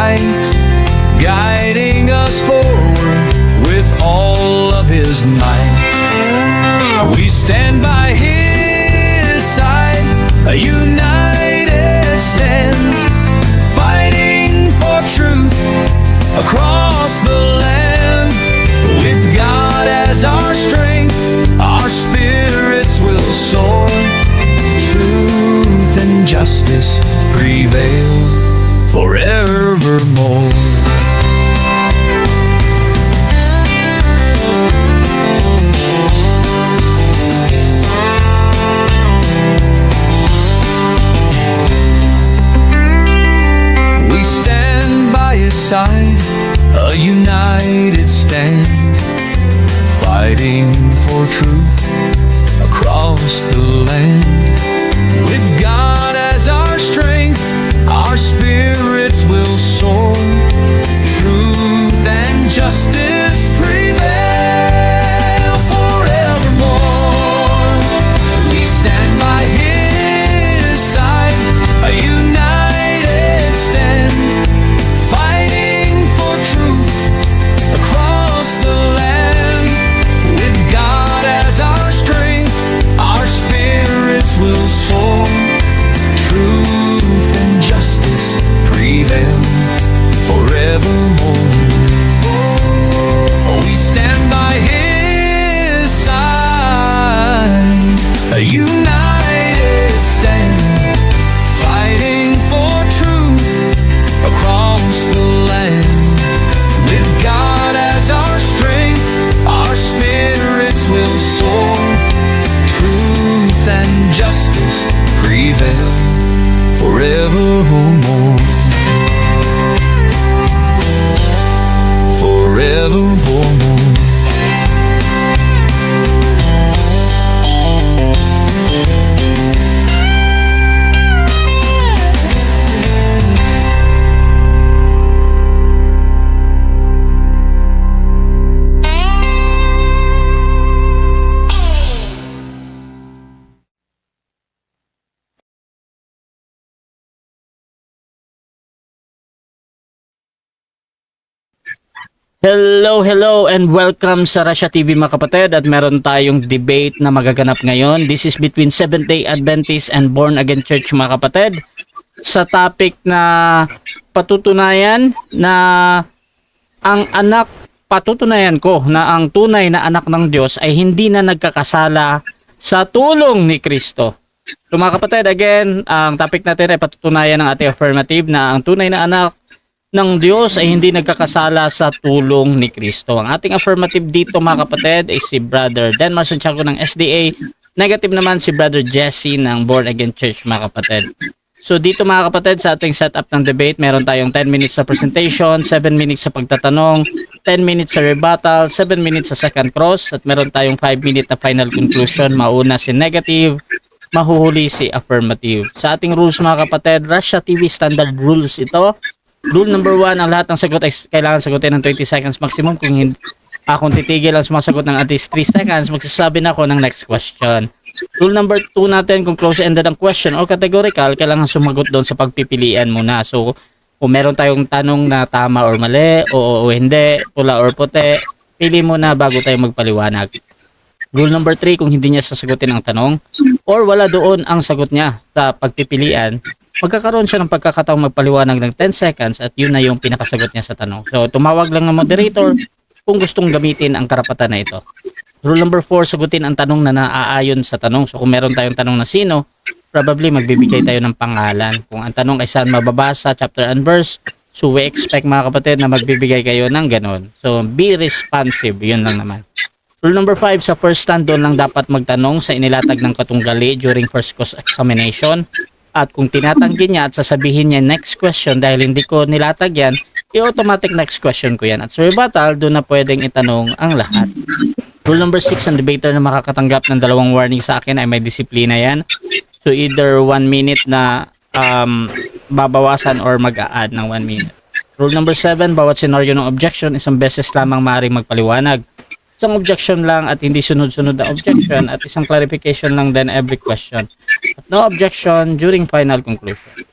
light, guiding us forward with all of His might. We stand by His side, a united stand, fighting for truth across the land. With God as our strength, our spirits will soar. Truth and justice prevail forevermore. We stand by His side, a united stand, fighting for truth across the land. With God as our strength, our spirits will soar. Truth and justice prevail forevermore. We stand by His side, a united stand, fighting for truth across the land. With God as our strength, our spirits will soar. Truth and justice prevail forevermore. We stand by His side, a united stand, fighting for truth across the land. With God as our strength, our spirits will soar. Truth and justice prevail forevermore. Forevermore. Hello and welcome sa Russia TV mga kapatid, at meron tayong debate na magaganap ngayon. This is between Seventh-day Adventist and Born Again Church mga kapatid, sa topic na patutunayan ko na ang tunay na anak ng Diyos ay hindi na nagkakasala sa tulong ni Kristo. So mga kapatid, again, ang topic natin ay patutunayan ng ating affirmative na ang tunay na anak ng Diyos ay hindi nagkakasala sa tulong ni Kristo. Ang ating affirmative dito mga kapatid ay si Brother Denmar Santiago ng SDA. Negative naman si Brother Jesse ng Born Again Church mga kapatid. So dito mga kapatid, sa ating setup ng debate, meron tayong 10 minutes sa presentation, 7 minutes sa pagtatanong, 10 minutes sa rebuttal, 7 minutes sa second cross, at meron tayong 5 minutes na final conclusion. Mauna si negative, mahuhuli si affirmative. Sa ating rules mga kapatid, Russia TV standard rules ito. Rule number 1, ang lahat ng sagot ay kailangan sagutin ng 20 seconds maximum. Kung titigil ang sumasagot ng at least 3 seconds, magsasabi na ako ng next question. Rule number 2 natin, kung close-ended ang question or categorical, kailangan sumagot doon sa pagpipilian muna. So, kung meron tayong tanong na tama or mali, o hindi, pula or puti, pili muna bago tayo magpaliwanag. Rule number 3, kung hindi niya sasagutin ang tanong or wala doon ang sagot niya sa pagpipilian, magkakaroon siya ng pagkakataong magpaliwanag ng 10 seconds at yun na yung pinakasagot niya sa tanong. So, tumawag lang ng moderator kung gustong gamitin ang karapatan na ito. Rule number 4, sagutin ang tanong na naaayon sa tanong. So, kung meron tayong tanong na sino, probably magbibigay tayo ng pangalan. Kung ang tanong ay saan mababasa, chapter and verse, so we expect mga kapatid na magbibigay kayo ng ganon. So, be responsive. Yun lang naman. Rule number 5, sa first stand doon lang dapat magtanong sa inilatag ng katunggali during first course examination. At kung tinatanggi niya at sasabihin niya next question dahil hindi ko nilatag yan, i-automatic next question ko yan. At sa rebuttal, doon na pwedeng itanong ang lahat. Rule number 6, ang debater na makakatanggap ng 2 warning sa akin ay may disiplina yan. So either 1 minute na babawasan or mag-a-add ng 1 minute. Rule number 7, bawat senaryo ng objection, isang beses lamang maaaring magpaliwanag. Isang objection lang at hindi sunod-sunod na objection, at isang clarification lang then every question. At no objection during final conclusion.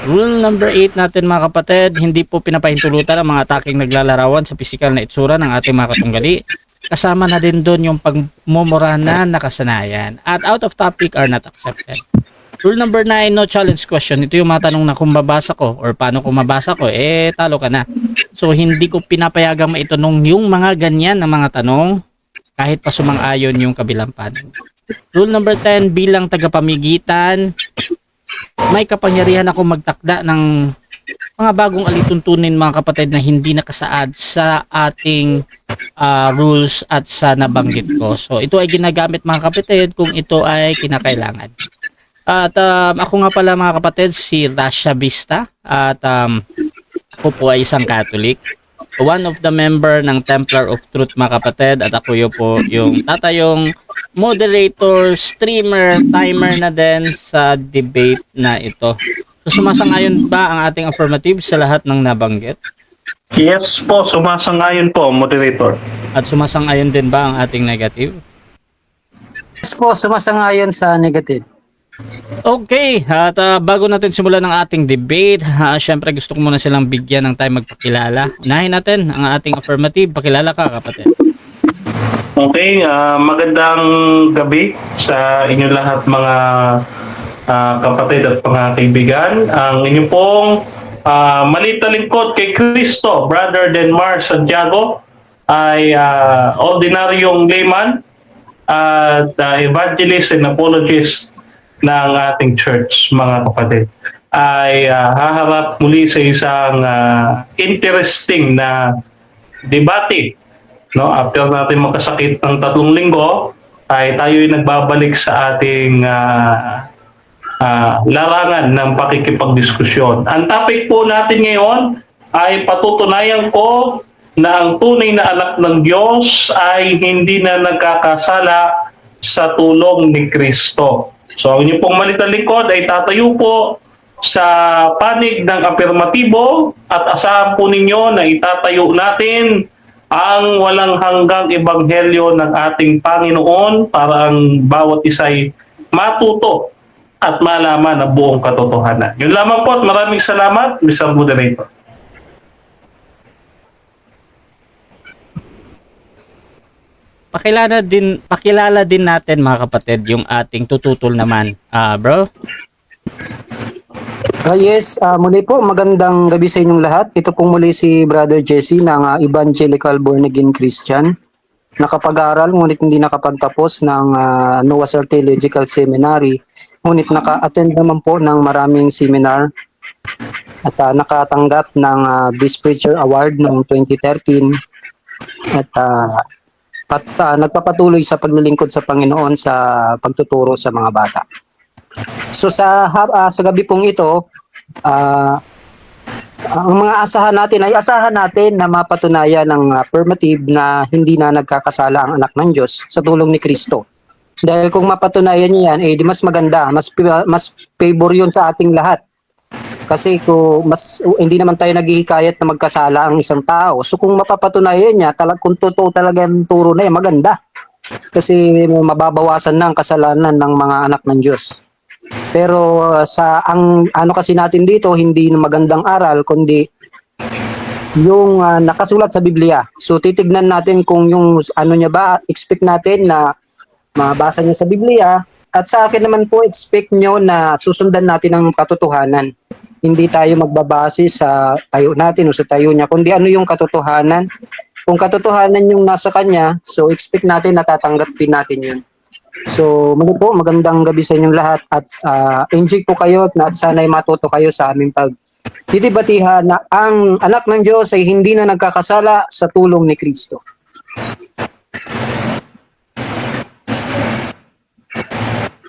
Rule number 8 natin mga kapatid, hindi po pinapahintulutan ang mga ataking naglalarawan sa pisikal na itsura ng ating mga katunggali. Kasama na din doon yung pagmumura na nakasanayan. At out of topic are not accepted. Rule number 9, no challenge question. Ito yung mga tanong na kung mabasa ko or paano kung mabasa ko, talo ka na. So hindi ko pinapayagang maitanong yung mga ganyan na mga tanong kahit pa sumang-ayon yung kabilang panig. Rule number 10, bilang tagapamigitan, may kapangyarihan ako magtakda ng mga bagong alituntunin mga kapatid na hindi nakasaad sa ating rules at sa nabanggit ko. So ito ay ginagamit mga kapatid kung ito ay kinakailangan. At ako nga pala mga kapatid si Rasha Vista at ako po ay isang Catholic. One of the member ng Templar of Truth mga kapatid at ako yung tatayong moderator, streamer, timer na din sa debate na ito. So sumasang-ayon ba ang ating affirmative sa lahat ng nabanggit? Yes po, sumasang-ayon po, moderator. At sumasang-ayon din ba ang ating negative? Yes po, sumasang-ayon sa negative. Okay, at bago natin simulan ng ating debate, syempre gusto ko muna silang bigyan ng time magpakilala. Unahin natin ang ating affirmative. Pakilala ka kapatid. Okay, magandang gabi sa inyo lahat mga kapatid at mga kaibigan. Ang inyong pong maliit na lingkod kay Cristo, Brother Denmar Santiago, ay ordinaryong layman at evangelist and apologist ng ating church, mga kapatid, ay haharap muli sa isang interesting na debate. No? After natin makasakit ng 3 linggo, ay tayo'y nagbabalik sa ating larangan ng pakikipagdiskusyon. Ang topic po natin ngayon ay patutunayan ko na ang tunay na anak ng Diyos ay hindi na nagkakasala sa tulong ni Kristo. So, ang inyong pong maliit na lingkod ay tatayo po sa panig ng afirmatibo at asahan po ninyo na itatayo natin ang walang hanggang ebanghelyo ng ating Panginoon para ang bawat isa'y matuto at malaman ang buong katotohanan. Yun lamang po at maraming salamat, Mr. Moderator. Pakilala din natin mga kapatid yung ating tututol naman. Bro? Yes, muli po, magandang gabi sa inyong lahat. Ito pong muli si Brother Jesse ng Evangelical Born Again Christian. Nakapag-aral ngunit hindi nakapagtapos ng Noah's Ark Theological Seminary. Ngunit naka-attend naman po ng maraming seminar at nakatanggap ng Best Preacher Award noong 2013 at nagpapatuloy sa paglilingkod sa Panginoon sa pagtuturo sa mga bata. So sa gabi pong ito, ang mga asahan natin na mapatunayan ng affirmative na hindi na nagkakasala ang anak ng Diyos sa tulong ni Kristo. Dahil kung mapatunayan niya yan, di mas maganda, mas favor yun sa ating lahat. Kasi hindi naman tayo naghihikayat na magkasala ang isang tao. So kung mapapatunayan niya, kung totoo talaga ang turo na yan, maganda. Kasi mababawasan na ang kasalanan ng mga anak ng Diyos. Pero ano kasi natin dito, hindi magandang aral, kundi yung nakasulat sa Biblia. So titignan natin kung yung niya ba, expect natin na mabasa niya sa Biblia. At sa akin naman po, expect nyo na susundan natin ang katotohanan. Hindi tayo magbabase sa tayo natin o sa tayo niya, kundi ano yung katotohanan. Kung katotohanan yung nasa kanya, so expect natin na tatanggapin natin yun. So muli po, magandang gabi sa inyong lahat at enjoy po kayo at sana'y matuto kayo sa aming pagdidebatihan na ang anak ng Diyos ay hindi na nagkakasala sa tulong ni Kristo.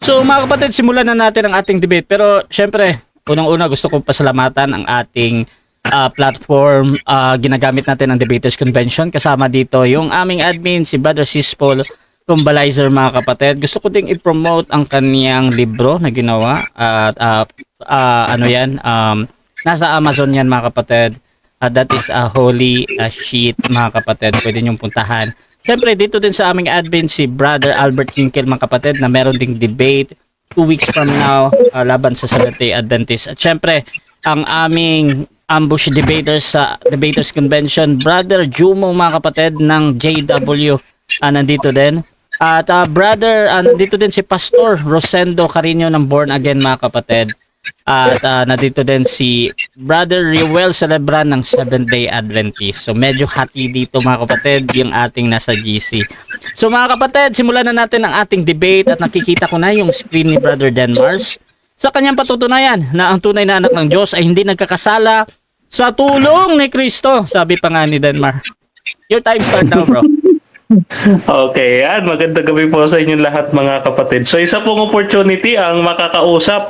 So mga kapatid, simulan na natin ang ating debate. Pero syempre, unang-una gusto ko pasalamatan ang ating platform. Ginagamit natin ang Debaters Convention. Kasama dito yung aming admin, si Brother Sispol Kumbalizer mga kapatid. Gusto ko ding i-promote ang kaniyang libro na ginawa. Nasa Amazon yan mga kapatid. That is a holy sheet mga kapatid. Pwede niyong puntahan. Siyempre, dito din sa aming admin si Brother Albert Hinkel mga kapatid na meron ding debate 2 weeks from now laban sa Seventh-day Adventist. At siyempre, ang aming ambush debaters sa Debaters Convention, Brother Jumo, mga kapatid, ng JW, nandito din. At brother, nandito din si Pastor Rosendo Carino ng Born Again, mga kapatid. At nandito din si Brother Riwel Celebran ng Seventh Day Adventist. So medyo hati dito, mga kapatid, yung ating nasa GC. So mga kapatid, simulan na natin ang ating debate at nakikita ko na yung screen ni Brother Denmars sa kanyang patutunayan na ang tunay na anak ng Diyos ay hindi nagkakasala sa tulong ni Kristo. Sabi pa nga ni Denmar. Your time start now, bro. Okay, yan. Magandang gabi po sa inyong lahat, mga kapatid. So, isa pong opportunity ang makakausap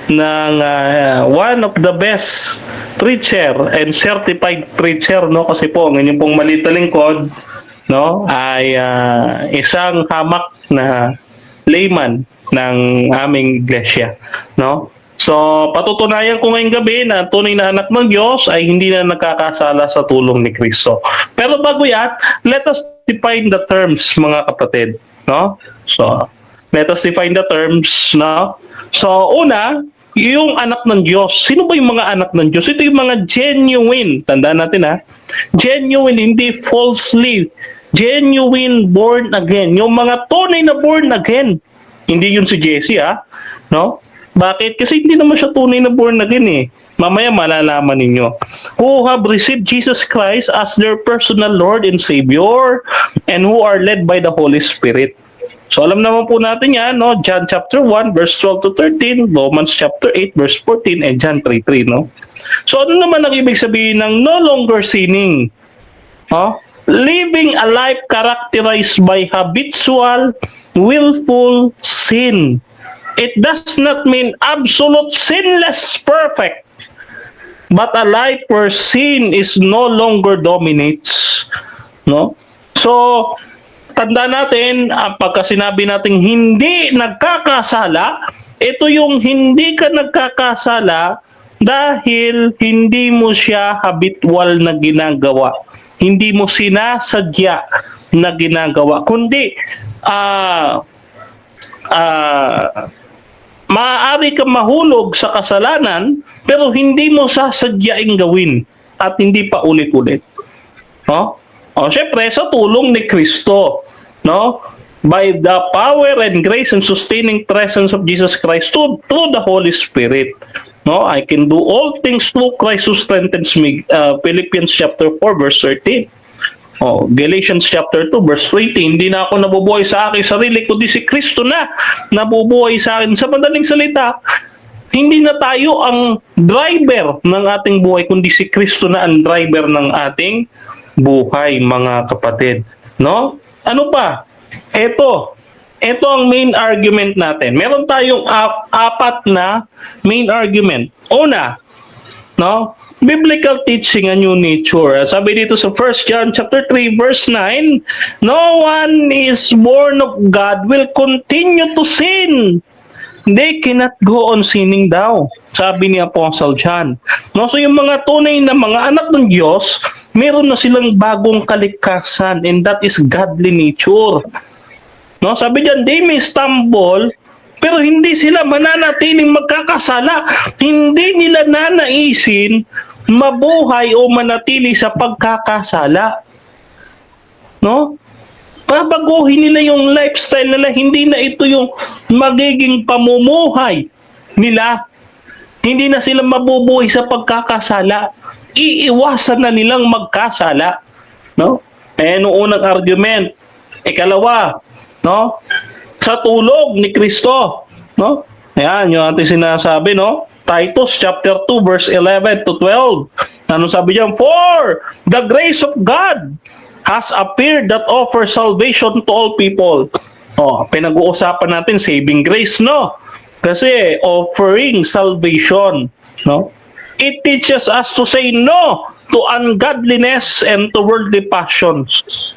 ng one of the best preacher and certified preacher, no? Kasi po, ang inyong pong maliit na lingkod, no, ay isang hamak na layman ng aming iglesia, no? So, patutunayan ko ngayong gabi na tunay na anak ng Diyos ay hindi na nagkakasala sa tulong ni Kristo. Pero bago yan, let us define the terms, mga kapatid, no? So, let us define the terms, no? So, una, yung anak ng Diyos. Sino ba yung mga anak ng Diyos? Ito yung mga genuine. Tandaan natin, ha? Genuine, hindi falsely. Genuine born again. Yung mga tunay na born again. Hindi yun si Jesse, ha? No? Bakit? Kasi hindi naman siya tunay na born again, eh. Mamaya malalaman ninyo. Who have received Jesus Christ as their personal Lord and Savior and who are led by the Holy Spirit. So alam naman po natin yan, no? John chapter 1 verse 12 to 13, Romans chapter 8 verse 14, and John 3:3, no? So ano naman ang ibig sabihin ng no longer sinning? Huh? Living a life characterized by habitual, willful sin. It does not mean absolute sinless perfect, but a life where sin is no longer dominates, no? So, tanda natin, pagka sinabi natin hindi nagkakasala, ito yung hindi ka nagkakasala dahil hindi mo siya habitual na ginagawa. Hindi mo sinasadya na ginagawa. Kundi, maaari ka mahulog sa kasalanan pero hindi mo sasadyaing gawin at hindi pa ulit-ulit. No? O syempre sa tulong ni Kristo, no? By the power and grace and sustaining presence of Jesus Christ through the Holy Spirit. No, I can do all things through Christ who strengthens me. Philippians chapter 4 verse 13. Oh, Galatians chapter 2 verse 20, hindi na ako nabubuhay sa aking sarili, kundi si Kristo na nabubuhay sa akin. Sa madaling salita, hindi na tayo ang driver ng ating buhay, kundi si Kristo na ang driver ng ating buhay, mga kapatid. No? Ano pa? Ito ang main argument natin. Meron tayong apat na main argument. Una, no? Biblical teaching a new nature. Sabi dito sa 1 John chapter 3 verse 9, no one is born of God will continue to sin. They cannot go on sinning daw. Sabi ni Apostle John. No, so yung mga tunay na mga anak ng Diyos, meron na silang bagong kalikasan, and that is godly nature. No, sabi diyan, they may stumble, pero hindi sila mananatiling magkakasala. Hindi nila nanaisin mabuhay o manatili sa pagkakasala. No? Babaguhin nila yung lifestyle nila. Hindi na ito yung magiging pamumuhay nila. Hindi na sila mabubuhay sa pagkakasala. Iiwasan na nilang magkasala. No? Noong unang argument. Ikalawa, no? Sa tulong ni Kristo, no? Ayan, yung ating sinasabi, no? Titus chapter 2 verse 11 to 12. Ano sabi diyan? For the grace of God has appeared that offers salvation to all people. Oh, pinag-uusapan natin saving grace, no? Kasi offering salvation, no? It teaches us to say no to ungodliness and to worldly passions.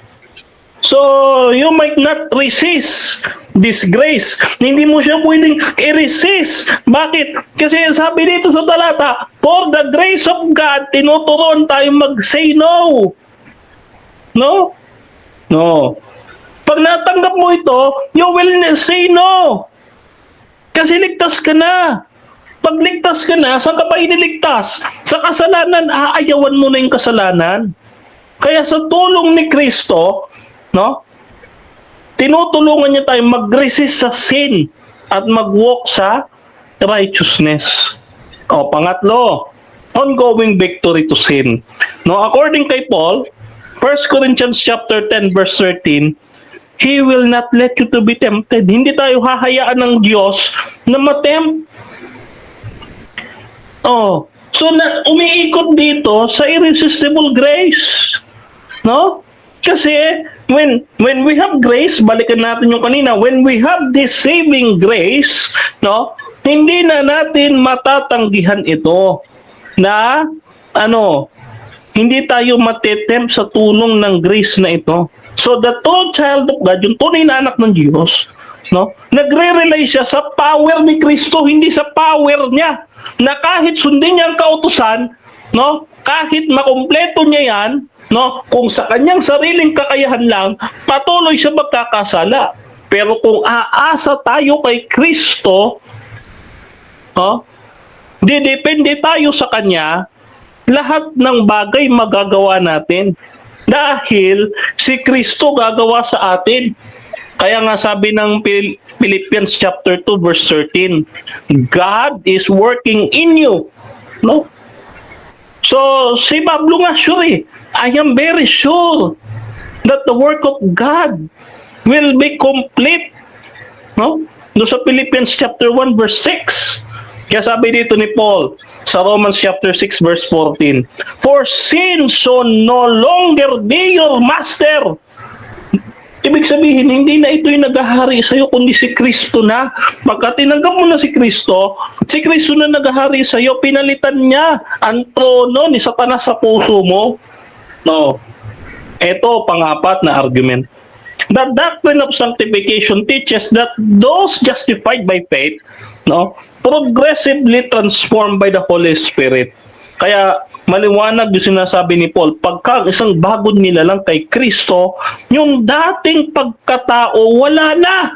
So, you might not resist this grace. Hindi mo siya pwedeng i-resist. Bakit? Kasi sabi dito sa talata, for the grace of God, tinuturuan tayo mag-say no. No? No. Pag natanggap mo ito, you will say no. Kasi ligtas ka na. Pagligtas ka na, saan ka ba iniligtas? Sa kasalanan, aayawan mo na yung kasalanan. Kaya sa tulong ni Kristo, no, tinutulungan niya tayo mag-resist sa sin at mag-walk sa righteousness. O, pangatlo, ongoing victory to sin. No, according kay Paul, 1 Corinthians chapter 10 verse 13, He will not let you to be tempted. Hindi tayo hahayaan ng Diyos na matempt. Oh, so na umiikot dito sa irresistible grace. No? Kasi when we have grace, balikan natin yung kanina, when we have this saving grace, no? Hindi na natin matatanggihan ito na hindi tayo matetempt sa tulong ng grace na ito. So the true child of God, yung tunay na anak ng Diyos, no? Nagre-rely siya sa power ni Kristo, hindi sa power niya. Na kahit sundin niya ang kautusan, no? Kahit makumpleto niya yan, no? Kung sa kanyang sariling kakayahan lang, patuloy siya magkakasala. Pero kung aasa tayo kay Kristo, didepende tayo sa kanya, lahat ng bagay magagawa natin. Dahil si Kristo gagawa sa atin. Kaya nga sabi ng Philippians chapter 2 verse 13, God is working in you. No? So, si Pablo nga sure I am very sure that the work of God will be complete. No? No, sa Philippians chapter 1 verse 6. Kaya sabi dito ni Paul sa Romans chapter 6 verse 14, For sin shall no longer be your master. Ibig sabihin, hindi na ito yung naghahari sa'yo, kundi si Kristo na. Pagka tinanggap mo na si Kristo na naghahari sa'yo, pinalitan niya ang trono ni Satanas sa puso mo. No. Ito, pang-apat na argument. The doctrine of sanctification teaches that those justified by faith, no, progressively transformed by the Holy Spirit. Kaya maliwanag yung sinasabi ni Paul, pagka isang bagong nilalang kay Kristo, yung dating pagkatao wala na.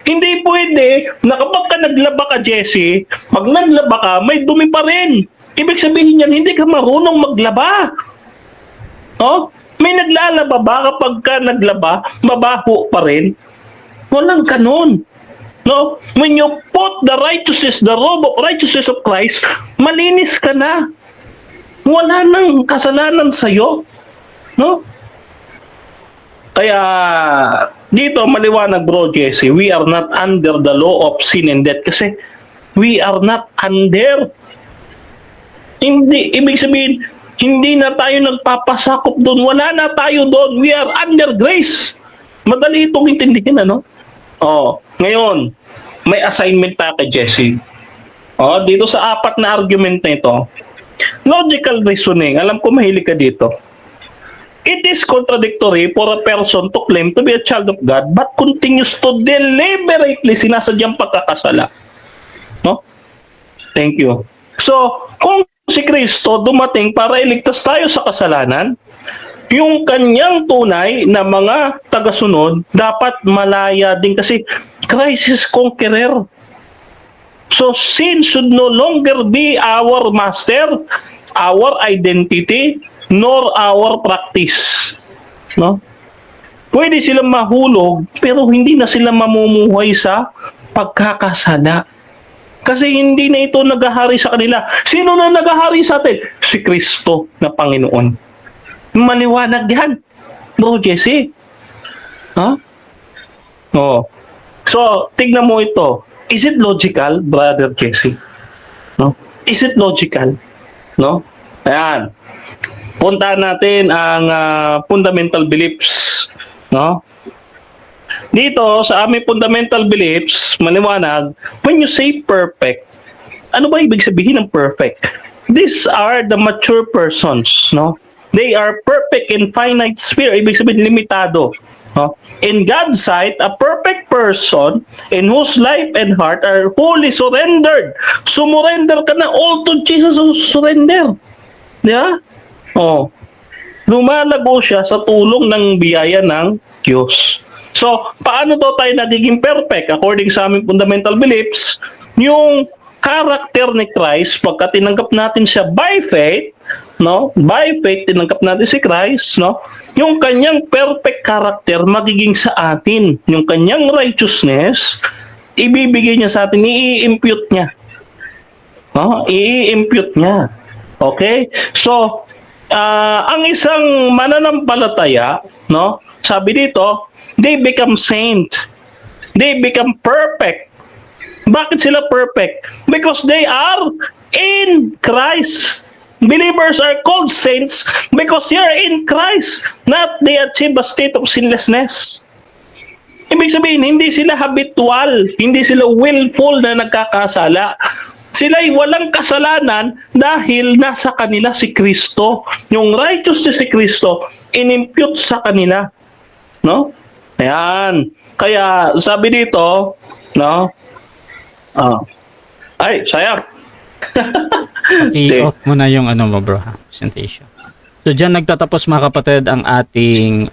Hindi pwede na kapag ka naglaba ka, Jesse, pag naglaba ka, may dumi pa rin. Ibig sabihin yan, hindi ka marunong maglaba. No? May naglalaba ba kapag ka naglaba, mabaho pa rin? Walang kanon. No? When you put the righteousness, the robe of righteousness of Christ, malinis ka na. Wala nang kasalanan sa'yo. No? Kaya, dito maliwanag bro Jesse, we are not under the law of sin and death kasi we are not under. Hindi, ibig sabihin, hindi na tayo nagpapasakop doon. Wala na tayo doon. We are under grace. Madali itong intindihin, ano? Ngayon, may assignment pa kay Jesse. Dito sa apat na argument na ito, logical reasoning, alam ko mahilig ka dito. It is contradictory for a person to claim to be a child of God but continues to deliberately sinasadyang pagkakasala. No? Thank you. So, kung si Kristo dumating para iligtas tayo sa kasalanan, yung kanyang tunay na mga tagasunod dapat malaya din kasi Christ is conqueror. So sin should no longer be our master, our identity, nor our practice. No? Pwede silang mahulog pero hindi na sila mamumuhay sa pagkakasala. Kasi hindi na ito naghahari sa kanila. Sino na naghahari sa atin? Si Kristo na Panginoon. Maliwanag yan, bro Jesse. So, tignan mo ito. Is it logical, brother Jesse? No? Is it logical? No? Ayan. Puntahan natin ang fundamental beliefs. No? Dito, sa aming fundamental beliefs, maliwanag, when you say perfect, ano ba ibig sabihin ng perfect? These are the mature persons, no? They are perfect in finite sphere, ibig sabihin limitado. No? In God's sight, a perfect person in whose life and heart are wholly surrendered. Sumurrender ka na all to Jesus, surrender. Yeah? Lumalago siya sa tulong ng biyaya ng Diyos. So, paano daw tayo nagiging perfect? According sa aming fundamental beliefs, yung character ni Christ, pagka tinanggap natin siya by faith, no? By faith tinanggap natin si Christ, no? Yung kanyang perfect character magiging sa atin. Yung kanyang righteousness ibibigay niya sa atin, i-impute niya. No? I-impute niya. Okay? So, ang isang mananampalataya, no? Sabi dito, they become saint. They become perfect. Bakit sila perfect? Because they are in Christ. Believers are called saints because they are in Christ, not they achieve a state of sinlessness. Ibig sabihin, hindi sila habitual, hindi sila willful na nagkakasala. Sila'y walang kasalanan dahil nasa kanila si Kristo. Yung righteousness si Kristo, inimpute sa kanila. No? Ayan. Kaya sabi dito, no? Ay, sayang. I-off mo na yung ano mo bro, presentation. So dyan nagtatapos mga kapatid ang ating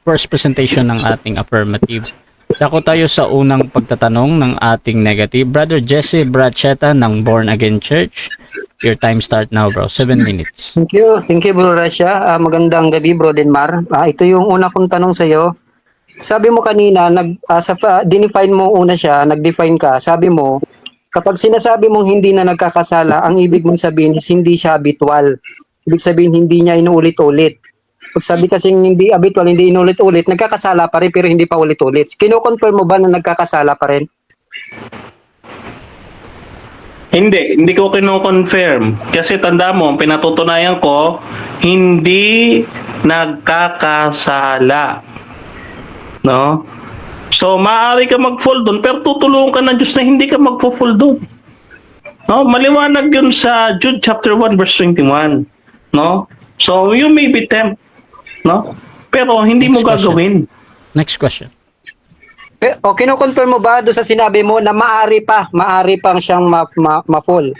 first presentation ng ating affirmative. Dako tayo sa unang pagtatanong ng ating negative. Brother Jesse Bracheta ng Born Again Church. Your time start now bro, 7 minutes. Thank you. Thank you, Bro Rasha. Magandang gabi, Bro Denmar. Ito yung una kong tanong sa iyo. Sabi mo kanina, dinefine mo una siya, nag-define ka. Sabi mo, kapag sinasabi mong hindi na nagkakasala, ang ibig mong sabihin is hindi siya habitual. Ibig sabihin, hindi niya inuulit-ulit. Pag sabi kasing hindi habitual, hindi inuulit-ulit, nagkakasala pa rin pero hindi pa ulit-ulit. Kino-confirm mo ba na nagkakasala pa rin? Hindi ko kino-confirm. Kasi tanda mo, pinatutunayan ko, hindi nagkakasala. No? So, maaari ka mag-fall doon, pero tutulungan ka ng Diyos na hindi ka mag-fall doon. No? Maliwanag yun sa Jude chapter 1 verse 21. No? So, you may be tempted. No? Pero hindi mo gagawin. Next question. O kino-confirm mo ba doon sa sinabi mo na maaari pang siyang ma-fall?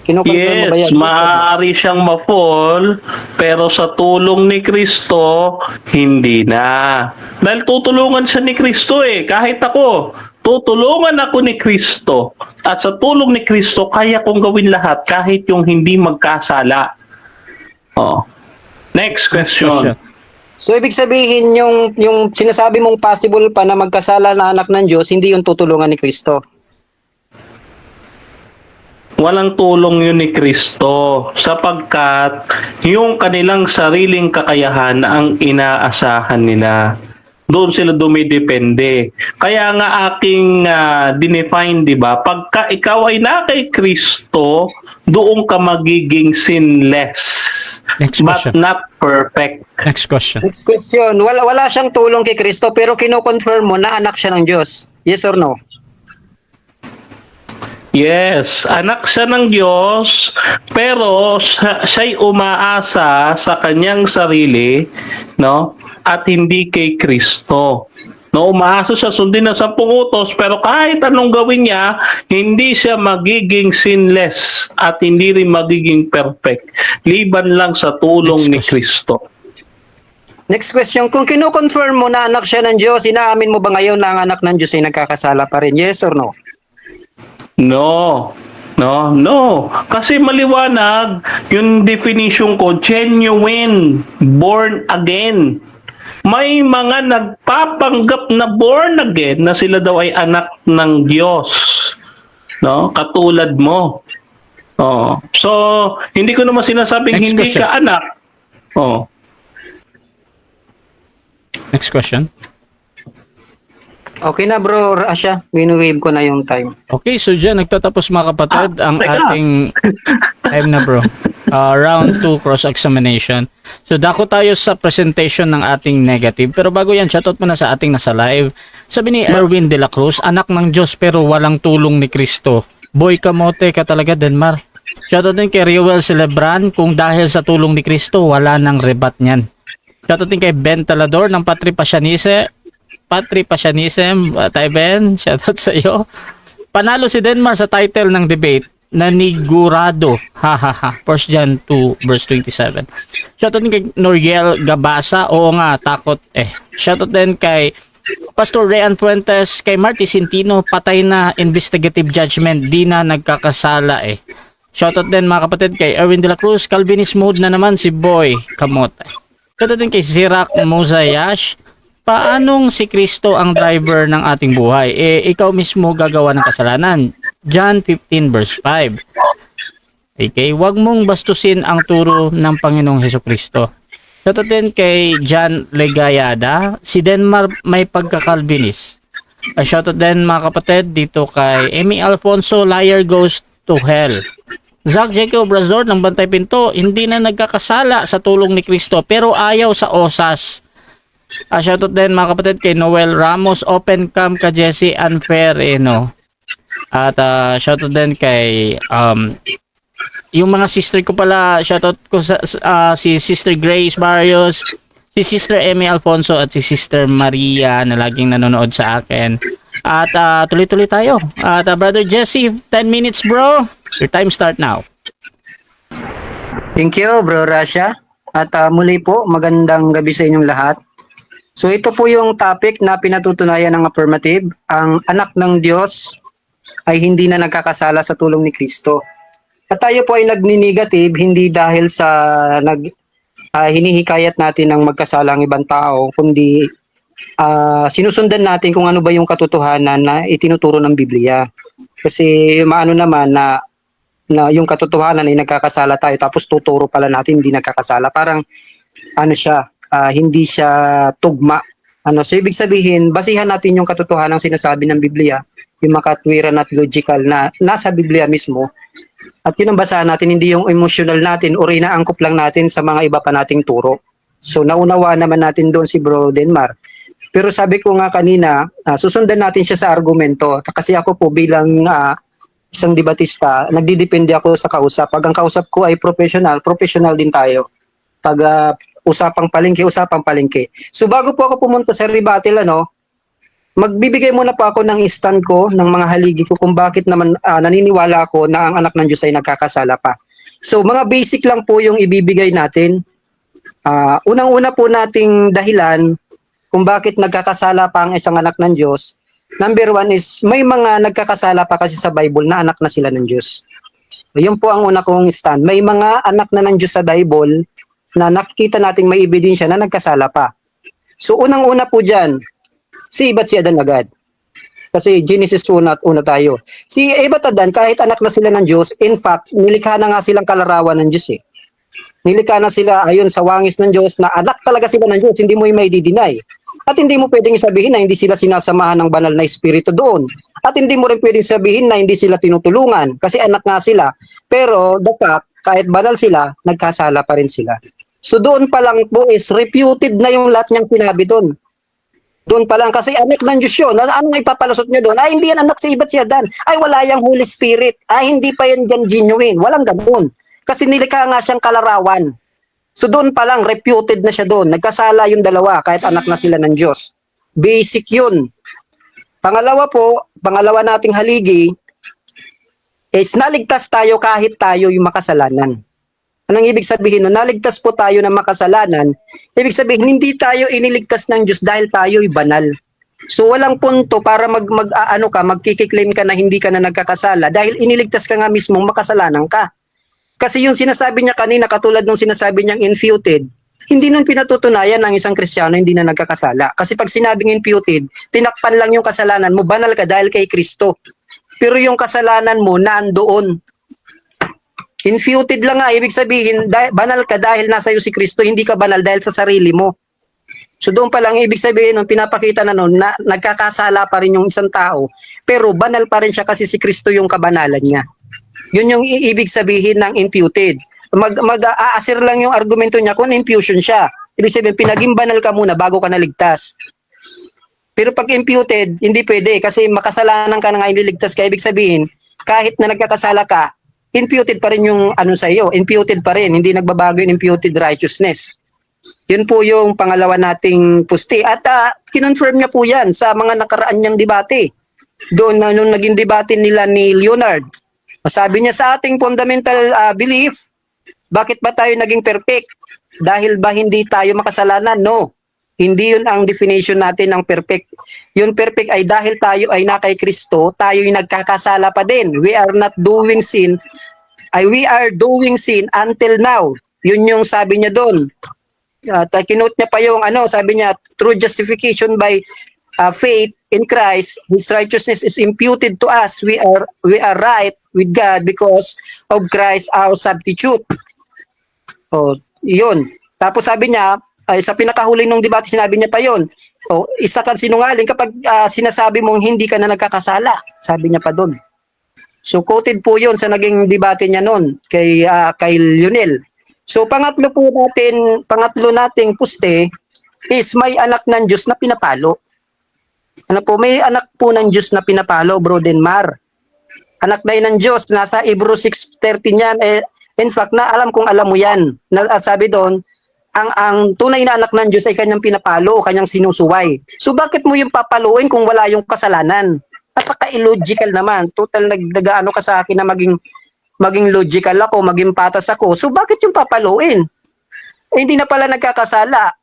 Kino-confirm mo ba Yes, yan? maaari siyang ma-fall, pero sa tulong ni Kristo, hindi na. Dahil tutulungan siya ni Kristo eh. Kahit ako, tutulungan ako ni Kristo. At sa tulong ni Kristo, kaya kong gawin lahat kahit yung hindi magkasala. Oh. Next question. So ibig sabihin yung sinasabi mong possible pa na magkasala na anak ng Diyos, hindi yung tutulungan ni Kristo. Walang tulong yun ni Kristo sapagkat yung kanilang sariling kakayahan ang inaasahan nila. Doon sila dumidepende. Kaya nga aking dinefine, di ba? Pagka ikaw ay na kay Kristo, doon ka magiging sinless. Next question. But not perfect. Next question. Next question. Wala siyang tulong kay Kristo pero kino-confirm mo na anak siya ng Diyos. Yes or no? Yes, anak siya ng Diyos, pero siya'y umaasa sa kanyang sarili, no? At hindi kay Kristo. No, umaasa siya sundin ng 10 utos, pero kahit anong gawin niya, hindi siya magiging sinless at hindi rin magiging perfect. Liban lang sa tulong ni Kristo. Next question. Kung kino-confirm mo na anak siya ng Diyos, inaamin mo ba ngayon na ang anak ng Diyos ay nagkakasala pa rin? Yes or no? No. Kasi maliwanag yung definition ko, genuine, born again. May mga nagpapanggap na born again na sila daw ay anak ng Diyos. No? Katulad mo. Oh. So, hindi ko naman sinasabing Next hindi question. ka anak. Oh. Next question. Okay na bro, Asya. Win-wave ko na yung time. Okay, so dyan nagtatapos mga kapatid ang teka. ating time na bro. Round 2 cross-examination. So dako tayo sa presentation ng ating negative. Pero bago yan, shoutout muna sa ating nasa live. Sabi ni Erwin de la Cruz, anak ng Diyos pero walang tulong ni Kristo. Boy kamote ka talaga, Denmar. Shoutout din kay Riowel Celebran, kung dahil sa tulong ni Kristo, wala nang rebat niyan. Shoutout din kay Ben Talador ng Patri Pasianism, Tay Ben, shoutout sa iyo. Panalo si Denmar sa title ng debate, nanigurado, hahaha, 1 John 2 verse 27. Shoutout din kay Noriel Gabasa, oo nga, takot eh. Shoutout din kay Pastor Rayan Fuentes kay Marty Centino, patay na, investigative judgment, di na nagkakasala eh. Shoutout din mga kapatid kay Erwin de la Cruz, Calvinist mode na naman si Boy Kamote. Shoutout din kay Sirak Mozayash, paanong si Kristo ang driver ng ating buhay? Ikaw mismo gagawa ng kasalanan. John 15 verse 5. Okay, wag mong bastusin ang turo ng Panginoong Hesukristo. Shoutout din kay John Legayada, si Denmark may pagka-Calvinist. Shoutout din mga kapatid dito kay Amy Alfonso, liar goes to hell. Zach Jacob Brazor ng Bantay Pinto, hindi na nagkakasala sa tulong ni Kristo pero ayaw sa osas. Shoutout din mga kapatid kay Noel Ramos, open cam ka Jesse, unfair no. At shoutout din kay yung mga sister ko pala, shoutout ko sa si Sister Grace Barrios, si Sister Emmy Alfonso at si Sister Maria na laging nanonood sa akin. At tuloy-tuloy tayo. At Brother Jesse, 10 minutes bro. Your time start now. Thank you, Bro Rasha. At muli po, magandang gabi sa inyong lahat. So ito po yung topic na pinatutunayan ng affirmative. Ang anak ng Diyos ay hindi na nagkakasala sa tulong ni Kristo. At tayo po ay nagni-negative hindi dahil sa hinihikayat natin ng magkasala ang ibang tao, kundi sinusundan natin kung ano ba yung katotohanan na itinuturo ng Biblia. Kasi maano naman na yung katotohanan ay nagkakasala tayo tapos tuturo pala natin hindi nagkakasala. Parang ano siya, hindi siya tugma. So ibig sabihin, basihan natin yung katotohanan sinasabi ng Biblia, yung makatwiran at logical na nasa Biblia mismo. At yun ang basahan natin, hindi yung emotional natin o inaangkop lang natin sa mga iba pa nating turo. So naunawa naman natin doon si Bro Denmar. Pero sabi ko nga kanina, susundan natin siya sa argumento. Kasi ako po bilang isang debatista, nagdidepende ako sa kausap. Pag ang kausap ko ay professional din tayo. Pag usapang palengke. So bago po ako pumunta sa rebuttal, magbibigay muna po ako ng stand ko, ng mga haligi ko kung bakit naman naniniwala ako na ang anak ng Diyos ay nagkakasala pa. So mga basic lang po yung ibibigay natin. Unang-una po nating dahilan kung bakit nagkakasala pa ang isang anak ng Diyos. Number one is may mga nagkakasala pa kasi sa Bible na anak na sila ng Diyos. Yun po ang una kong stand. May mga anak na ng Diyos sa Bible na nakikita nating may ebidensya na nagkasala pa. So unang-una po dyan, si Eva at si Adan agad. Kasi Genesis una tayo. Si Eva at Adan, kahit anak na sila ng Diyos, in fact, nilikha na nga silang kalarawan ng Diyos eh. Nilikha na sila ayon sa wangis ng Diyos na anak talaga sila ng Diyos, hindi mo may deny. At hindi mo pwedeng sabihin na hindi sila sinasamahan ng banal na espiritu doon. At hindi mo rin pwedeng sabihin na hindi sila tinutulungan kasi anak nga sila. Pero the fact, kahit banal sila, nagkasala pa rin sila. So doon pa lang po is refuted na yung lahat niyang sinabi doon. Doon pa lang kasi anak ng Diyos yun. Anong ipapalusot niya doon? Ay, hindi yan anak si Eva at si Adan. Ay, wala yung Holy Spirit. Ay, hindi pa yan genuine. Walang ganoon. Kasi nilikha nga siyang kalarawan. So doon pa lang, refuted na siya doon. Nagkasala yung dalawa kahit anak na sila ng Diyos. Basic yun. Pangalawa nating haligi is naligtas tayo kahit tayo yung makasalanan. Anong ibig sabihin? No, naligtas po tayo ng makasalanan. Ibig sabihin, hindi tayo iniligtas ng Diyos dahil tayo'y banal. So walang punto para magkikiklaim ka na hindi ka na nagkakasala dahil iniligtas ka nga mismong makasalanan ka. Kasi yung sinasabi niya kanina, katulad nung sinasabi niyang imputed, hindi nun pinatutunayan ng isang Kristiyano hindi na nagkakasala. Kasi pag sinabing imputed, tinakpan lang yung kasalanan mo, banal ka dahil kay Kristo. Pero yung kasalanan mo, nandoon. Imputed lang nga, ibig sabihin, banal ka dahil nasa iyo si Kristo, hindi ka banal dahil sa sarili mo. So doon pa lang, ibig sabihin, nung pinapakita na noon, na nagkakasala pa rin yung isang tao, pero banal pa rin siya kasi si Kristo yung kabanalan niya. Yun yung ibig sabihin ng imputed. Mag-aasir lang yung argumento niya kung imputation siya. Ibig sabihin, pinaging banal ka muna bago ka naligtas. Pero pag imputed, hindi pwede kasi makasalanan ka na nga iniligtas ka. Ibig sabihin, kahit na nagkakasala ka, imputed pa rin yung sa iyo, imputed pa rin, hindi nagbabago yung imputed righteousness. Yun po yung pangalawa nating pusti. At kinonfirm niya po yan sa mga nakaraan niyang debate. Doon nung naging debate nila ni Leonard. Sabi niya sa ating fundamental belief, bakit ba tayo naging perfect? Dahil ba hindi tayo makasalanan? No. Hindi yun ang definition natin ng perfect. Yung perfect ay dahil tayo ay na kay Kristo, tayo ay nagkakasala pa din. We are doing sin until now. Yun yung sabi niya doon. Kinote niya pa yung sabi niya, through justification by faith in Christ, His righteousness is imputed to us. We are right with God because of Christ our substitute. Oh, yun. Tapos sabi niya, sa pinakahuling ng debate, sinabi niya pa yon. O, isa kang sinungaling kapag sinasabi mong hindi ka na nagkakasala. Sabi niya pa doon. So quoted po yon sa naging debate niya noon kay Lionel. So pangatlo nating puste is may anak ng Diyos na pinapalo. May anak po ng Diyos na pinapalo, Bro Denmar. Anak na yun ng Diyos, nasa Hebrews 6:13 yan. In fact, alam mo yan. Sabi doon, ang tunay na anak ng Diyos ay kanyang pinapalo o kanyang sinusuway. So bakit mo yung papaluin kung wala yung kasalanan? Napaka-illogical naman. Total nag-ano ka sa akin na maging logical ako, maging patas ako. So bakit yung papaluin? Hindi na pala nagkakasala.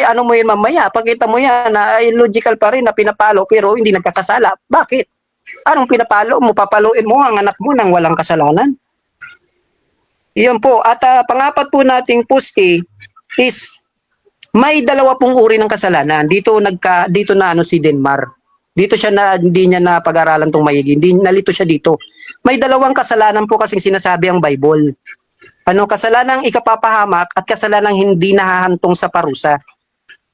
Ano mo yun mamaya? Pagkita mo yan na illogical pa rin na pinapalo pero hindi nagkakasala. Bakit? Anong pinapalo mo? Papaluin mo ang anak mo nang walang kasalanan? Iyon po. At pangapat po nating pusti is may dalawa pong uri ng kasalanan. Dito na si Denmar. Dito siya hindi niya na pag-aralan tong maigi. Hindi nalito siya dito. May dalawang kasalanan po kasing sinasabi ang Bible. Kasalanang ikapapahamak at kasalanang hindi nahahantong sa parusa.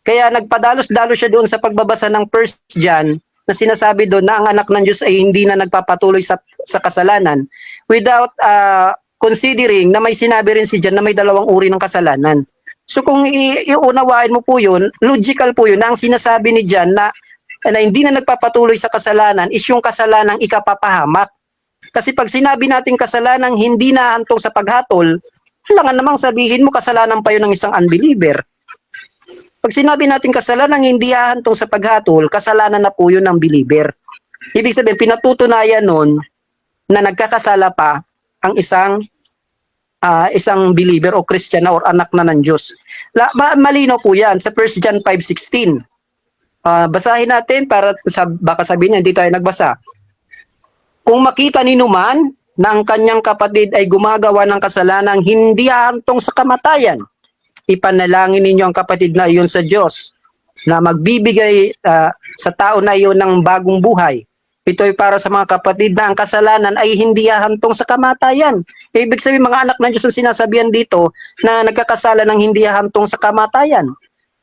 Kaya nagpadalos-dalos siya doon sa pagbabasa ng 1 John na sinasabi doon na ang anak ng Diyos ay hindi na nagpapatuloy sa kasalanan without considering na may sinabi rin si John na may dalawang uri ng kasalanan. So kung iunawain mo po yun, logical po yun na ang sinasabi ni John na hindi na nagpapatuloy sa kasalanan is yung kasalanang ikapapahamak. Kasi pag sinabi natin kasalanang hindi nahantong sa paghatol, kailangan namang sabihin mo kasalanan pa yun ng isang unbeliever. Pag sinabi natin kasalanan hindi hahantong sa paghatol, kasalanan na po yun ng believer. Ibig sabihin, pinatutunayan nun na nagkakasala pa ang isang believer o Christian or anak na ng Diyos. Malino po yan sa 1 John 5:16. Basahin natin para baka sabihin niya, hindi tayo nagbasa. Kung makita ni Numan na ang kanyang kapatid ay gumagawa ng kasalanang hindi hahantong sa kamatayan, ipanalangin ninyo ang kapatid na iyon sa Diyos na magbibigay sa tao na iyon ng bagong buhay. Ito ay para sa mga kapatid na ang kasalanan ay hindi hahantong sa kamatayan. Ibig sabihin mga anak ng Diyos ang sinasabihan dito na nagkakasala ng hindi hahantong sa kamatayan.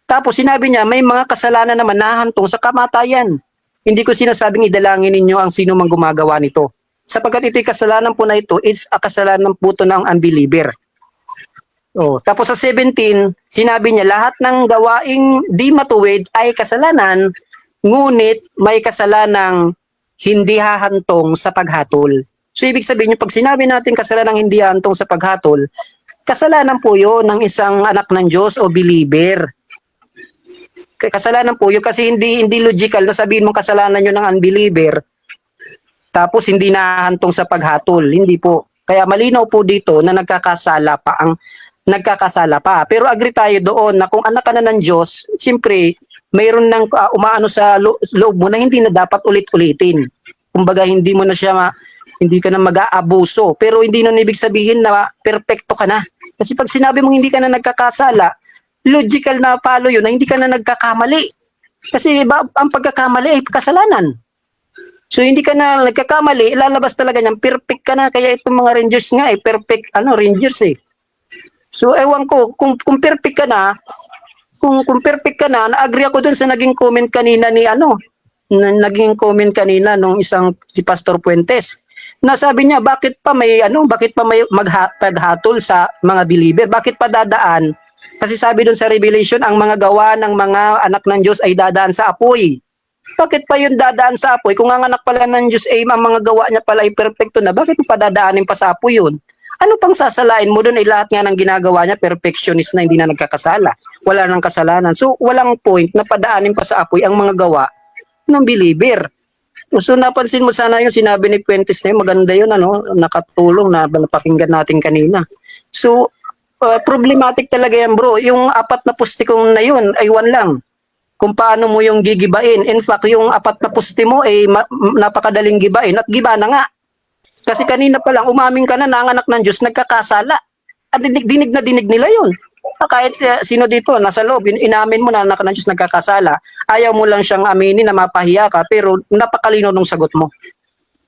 Tapos sinabi niya may mga kasalanan naman na hahantong sa kamatayan. Hindi ko sinasabing idalangin ninyo ang sino mang gumagawa nito. Sapagkat ito'y kasalanan po na ito, it's a kasalanan po ito ng unbeliever. Tapos sa 17, sinabi niya lahat ng gawaing di matuwid ay kasalanan, ngunit may kasalanang hindi hahantong sa paghatol. So ibig sabihin yung pag sinabi natin kasalanang hindi hahantong sa paghatol, kasalanan po yun ng isang anak ng Diyos o believer. Kasalanan po yun kasi hindi logical na sabihin mong kasalanan yun ng unbeliever tapos hindi nahahantong sa paghatol. Hindi po. Kaya malinaw po dito na nagkakasala pa. Pero agree tayo doon na kung anak ka na ng Diyos, siyempre mayroon nang umaano sa loob mo na hindi na dapat ulit-ulitin. Kumbaga hindi ka na mag-aabuso. Pero hindi na ibig sabihin na perpekto ka na. Kasi pag sinabi mong hindi ka na nagkakasala, logical na palo yun na hindi ka na nagkakamali. Kasi ang pagkakamali ay kasalanan. So hindi ka na nagkakamali, lalabas talaga niyan, perfect ka na. Kaya itong mga Rangers nga perfect, Rangers So ewan ko, kung perfect ka na, kung perfect ka na, na-agree ako dun sa naging comment kanina nung si Pastor Puentes. Na sabi niya, bakit pa may maghatol sa mga believer? Bakit pa dadaan? Kasi sabi dun sa Revelation, ang mga gawa ng mga anak ng Diyos ay dadaan sa apoy. Bakit pa yun dadaan sa apoy? Kung ang anak pala ng Diyos ay ang mga gawa niya pala ay perfecto na, bakit pa dadaanin pa sa apoy yun? Ano pang sasalain mo dun ay lahat nga ng ginagawa niya, perfectionist na hindi na nagkakasala. Wala nang kasalanan. So walang point na padaanin pa sa apoy ang mga gawa ng believer. So napansin mo sana yung sinabi ni Puentes na yun, maganda yun, nakatulong na napakinggan natin kanina. So problematic talaga yan, bro. Yung 4 na puste kong na yun, ay 1 lang. Kung paano mo yung gigibain. In fact, yung 4 na puste mo ay napakadaling gibain at giba na nga. Kasi kanina pa lang, umaming ka na ang anak ng Diyos, nagkakasala. At dinig na dinig nila yun. Kahit sino dito, nasa loob, inamin mo na anak ng Diyos nagkakasala, ayaw mo lang siyang aminin na mapahiya ka, pero napakalino nung sagot mo.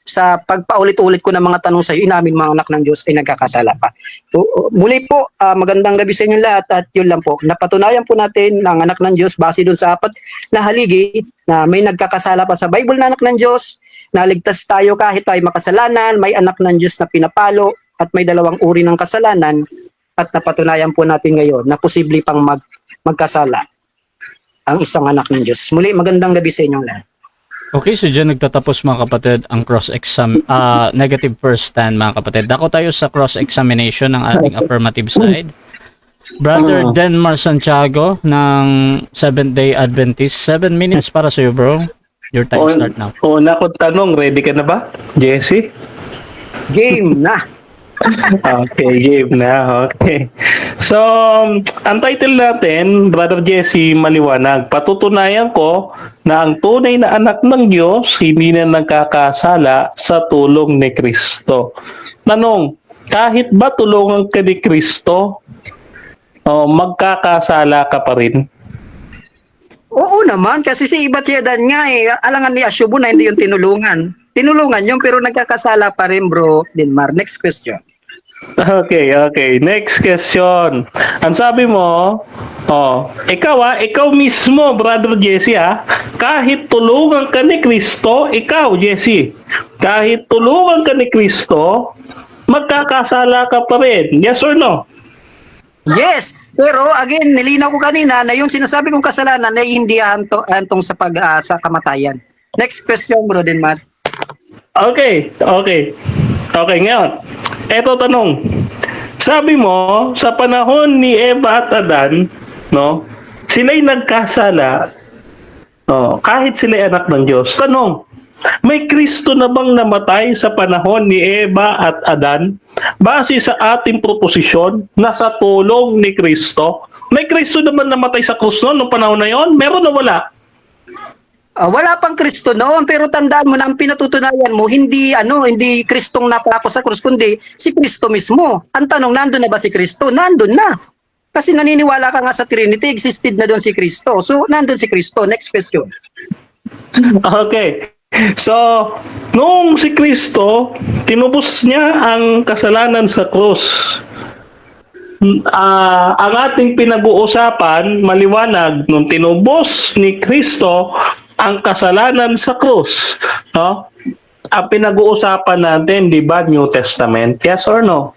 Sa pagpaulit-ulit ko ng mga tanong sa iyo, inamin mga anak ng Diyos ay nagkakasala pa. So, muli po, magandang gabi sa inyo lahat at yun lang po. Napatunayan po natin ng anak ng Diyos base doon sa 4 na haligi na may nagkakasala pa sa Bible na anak ng Diyos, naligtas tayo kahit tayo makasalanan, may anak ng Diyos na pinapalo at may 2 uri ng kasalanan at napatunayan po natin ngayon na posible pang magkasala ang isang anak ng Diyos. Muli, magandang gabi sa inyong lahat. Okay, so dyan nagtatapos mga kapatid ang negative first stand mga kapatid. Dako tayo sa cross-examination ng ating affirmative side. Brother Denmar Santiago ng Seventh-day Adventist. 7 minutes para sa iyo, bro. Your time start now. Una ko tanong, ready ka na ba, Jesse? Game na! Okay, game na. Okay. So, ang title natin, Brother Jesse, maliwanag. Patutunayan ko na ang tunay na anak ng Diyos hindi na nagkakasala sa tulong ni Kristo. Tanong, kahit ba tulungan ka ni Kristo, magkakasala ka pa rin? Oo naman, kasi si Ibatyedan nga alangan ni Asyobo na hindi yung tinulungan. Tinulungan yun, pero nagkakasala pa rin, bro. Denmar, next question. Okay. Next question. Ang sabi mo, ikaw mismo, Brother Jesse, kahit tulungan ka ni Kristo, ikaw, Jesse, kahit tulungan ka ni Kristo, magkakasala ka pa rin. Yes or no? Yes, pero again, nilinaw ko kanina na yung sinasabi kong kasalanan ay hindi hantong sa sa kamatayan. Next question, bro Denmar. Okay, ngayon. Eto tanong. Sabi mo, sa panahon ni Eva at Adan, no, sila'y nagkasala, kahit sila'y anak ng Diyos. Tanong, may Kristo na bang namatay sa panahon ni Eva at Adan? Base sa ating proposisyon na sa tulong ni Kristo, may Kristo naman namatay sa krus noong panahon na yon? Meron o wala? Wala pang Kristo noon, pero tandaan mo na ang pinatutunayan mo, hindi Kristong napako sa krus, kundi si Kristo mismo. Ang tanong, nandun na ba si Kristo? Nandun na. Kasi naniniwala ka nga sa Trinity, existed na doon si Kristo. So, nandun si Kristo. Next question. Okay. So, noong si Kristo, tinubos niya ang kasalanan sa krus. Ang ating pinag-uusapan, maliwanag, nung tinubos ni Kristo ang kasalanan sa krus, no? Ang pinag-uusapan natin, di ba, New Testament? Yes or no?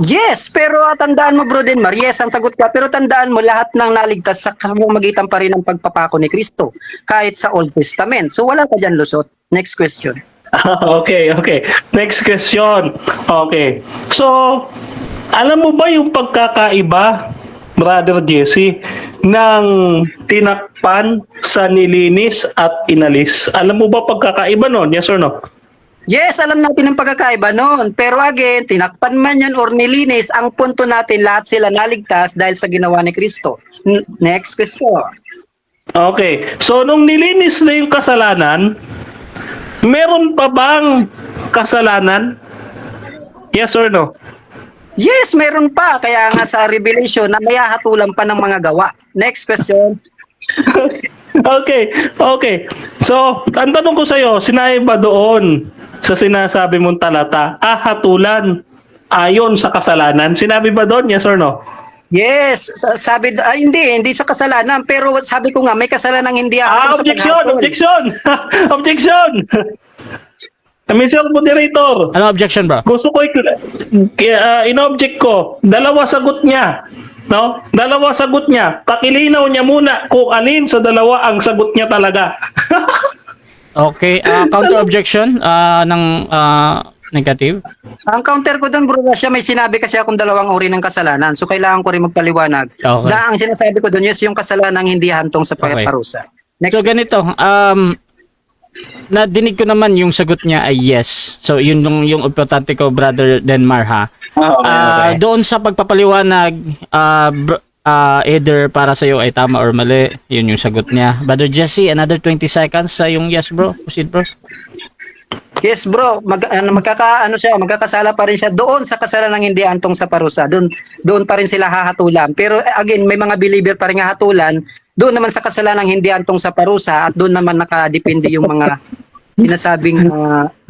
Yes, pero tandaan mo, bro Denmar, yes, ang sagot ka, pero tandaan mo, lahat ng naligtas sa kamamagitan pa rin ng pagpapako ni Kristo, kahit sa Old Testament. So, wala ka dyan lusot. Next question. Okay. Next question. Okay. So, alam mo ba yung pagkakaiba, Brother Jesse, ng tinakpan sa nilinis at inalis? Alam mo ba pagkakaiba nun? Yes or no? Yes, alam natin ang pagkakaiba noon. Pero again, tinakpan man yan or nilinis, ang punto natin, lahat sila naligtas dahil sa ginawa ni Kristo. Next question. Okay. So, nung nilinis na yung kasalanan, meron pa bang kasalanan? Yes or no? Yes, meron pa. Kaya nga sa Revelation na may hatulan pa ng mga gawa. Next question. Okay. So, ang tanong ko sa'yo, sinabi ba doon sa sinasabi mong talata, hatulan ayon sa kasalanan? Sinabi ba doon? Yes or no? Yes, sabi hindi sa kasalanan, pero sabi ko nga may kasalanang hindi hatol sa paghatol. Objection. Mr. Moderator. Ano objection, bro? Gusto ko in-object ko, dalawa sagot niya. No? Dalawa sagot niya. Pakilinaw niya muna kung alin sa dalawa ang sagot niya talaga. Okay, counter objection ng negative. Ang counter ko doon, bro, siya may sinabi kasi akong 2 uri ng kasalanan. So kailangan ko rin magpaliwanag. Okay. Na ang sinasabi ko doon, yes, yung kasalanang hindi hantong sa pagpaparusa. Next. So ganito, nadinig ko naman yung sagot niya ay yes. So yun yung importante ko, Brother Denmar, ha. Okay. Doon sa pagpapaliwanag, either para sa iyo ay tama or mali, yun yung sagot niya. Brother Jesse, another 20 seconds sa yung yes, bro. Proceed, bro. Yes bro, magkakasala pa rin siya doon sa kasalanang hindi antong sa parusa. Doon pa rin sila hahatulan. Pero again, may mga believer pa rin hahatulan doon naman sa kasalanang hindi antong sa parusa at doon naman nakadepende yung mga sinasabing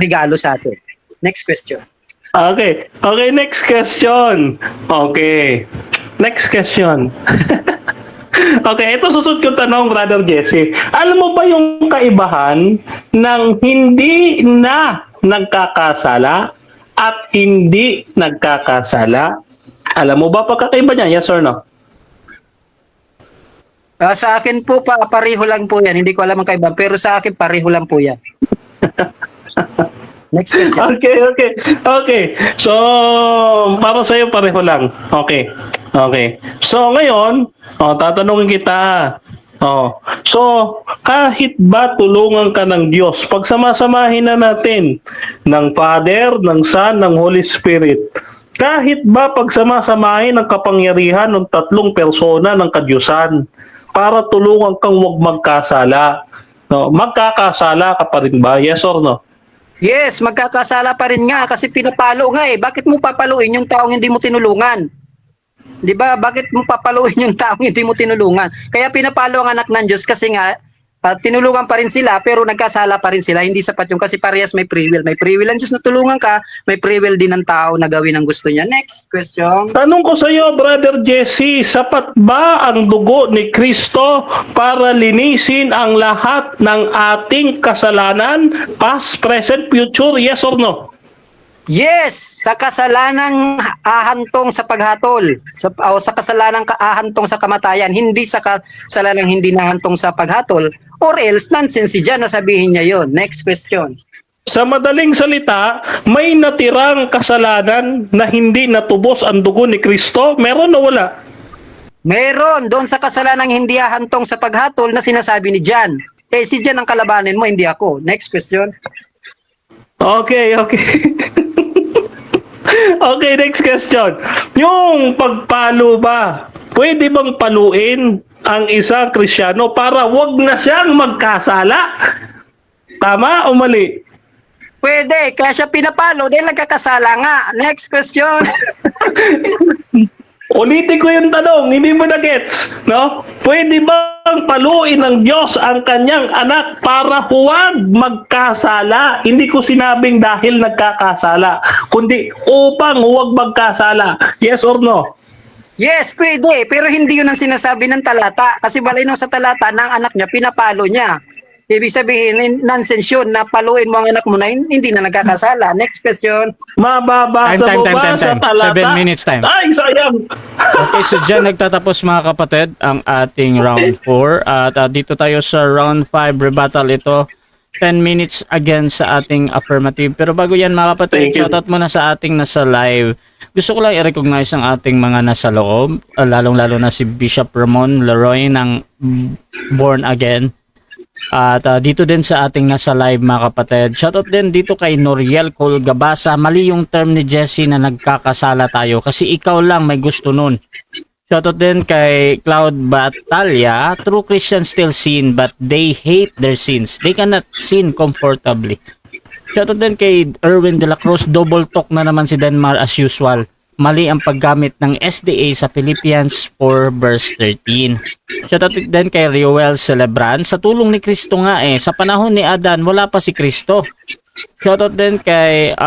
regalo sa atin. Next question. Okay, next question. Okay. Next question. Okay, ito susunod ko tanong, Brother Jesse. Alam mo ba yung kaibahan ng hindi na nagkakasala at hindi nagkakasala? Alam mo ba pagkakaiba niya? Yes or no? Sa akin po pareho lang po yan. Hindi ko alam ang kaibahan, pero sa akin pareho lang po yan. Next question. Okay. So, para sa'yo pareho lang. Okay. So, ngayon, tatanungin kita. So, kahit ba tulungan ka ng Diyos, pagsamasamahin na natin ng Father, ng Son, ng Holy Spirit, kahit ba pagsamasamahin ang kapangyarihan ng tatlong persona ng kadyusan para tulungan kang huwag magkasala, magkakasala ka pa rin ba? Yes or no? Yes, magkakasala pa rin nga kasi pinapalo nga eh. Bakit mo papaluin yung taong hindi mo tinulungan? 'Di ba? Bakit mo papaluin yung taong hindi mo tinulungan? Kaya pinapalo ang anak ng Diyos kasi nga tinulungan pa rin sila pero nagkasala pa rin sila. Hindi sapat yung kasi parehas may free will. May free will ang Diyos na tulungan ka, may free will din ng tao na gawin ang gusto niya. Next question. Tanong ko sa iyo, Brother Jesse, sapat ba ang dugo ni Kristo para linisin ang lahat ng ating kasalanan, past, present, future? Yes or no? Yes, sa kasalanang ahantong sa paghatol, sa kasalanang ahantong sa kamatayan, hindi sa kasalanang hindi nahantong sa paghatol, or else nonsense dyan na sabihin niya yon. Next question. Sa madaling salita, may natirang kasalanan na hindi natubos ang dugo ni Kristo? Meron o wala? Meron, doon sa kasalanang hindi ahantong sa paghatol na sinasabi ni Jan. Si Jan ang kalabanin mo, hindi ako. Next question. Okay. Okay, next question. Yung pagpalo ba, pwede bang paluin ang isang Kristiyano para wag na siyang magkasala? Tama o mali? Pwede, kaya siya pinapalo dahil nagkakasala nga. Next question. Ulitin ko yung tanong, hindi mo na-gets, no? Pwede bang paluin ng Diyos ang kanyang anak para huwag magkasala? Hindi ko sinabing dahil nagkakasala, kundi upang huwag magkasala. Yes or no? Yes, pwede. Pero hindi yun ang sinasabi ng talata. Kasi balay nung sa talata ng anak niya, pinapalo niya. Ibig sabihin, nonsense yun, na paluin mo ang anak mo na hindi na nagkakasala. Next question. Mababasa mo ba sa talata? 7 minutes time. Ay, sayang! Okay, so dyan nagtatapos mga kapatid ang ating round 4. At dito tayo sa round 5 rebuttal ito. 10 minutes again sa ating affirmative. Pero bago yan mga kapatid, shoutout muna sa ating nasa live. Gusto ko lang i-recognize ang ating mga nasa loob. Lalong-lalo na si Bishop Ramon Leroy ng Born Again. At dito din sa ating nasa live mga kapatid. Shoutout din dito kay Noriel Colgabasa. Mali yung term ni Jesse na nagkakasala tayo kasi ikaw lang may gusto nun. Shoutout din kay Cloud Batalya. True Christians still sin but they hate their sins. They cannot sin comfortably. Shoutout din kay Erwin De La Cruz. Double talk na naman si Denmar as usual. Mali ang paggamit ng SDA sa Philippians 4 verse 13. Shoutout din kay Rioel Celebran. Sa tulong ni Kristo nga sa panahon ni Adan wala pa si Kristo. Shoutout din kay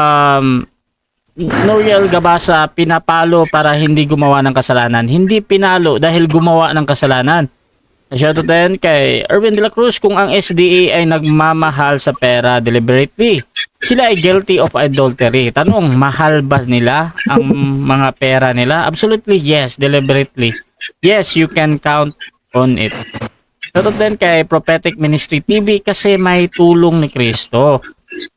Noriel Gabasa, pinapalo para hindi gumawa ng kasalanan. Hindi pinalo dahil gumawa ng kasalanan. Shoutout din kay Erwin De La Cruz. Kung ang SDA ay nagmamahal sa pera deliberately, sila ay guilty of adultery. Tanong, mahal ba nila ang mga pera nila? Absolutely yes, deliberately. Yes, you can count on it. Shoutout din kay Prophetic Ministry TV kasi may tulong ni Kristo.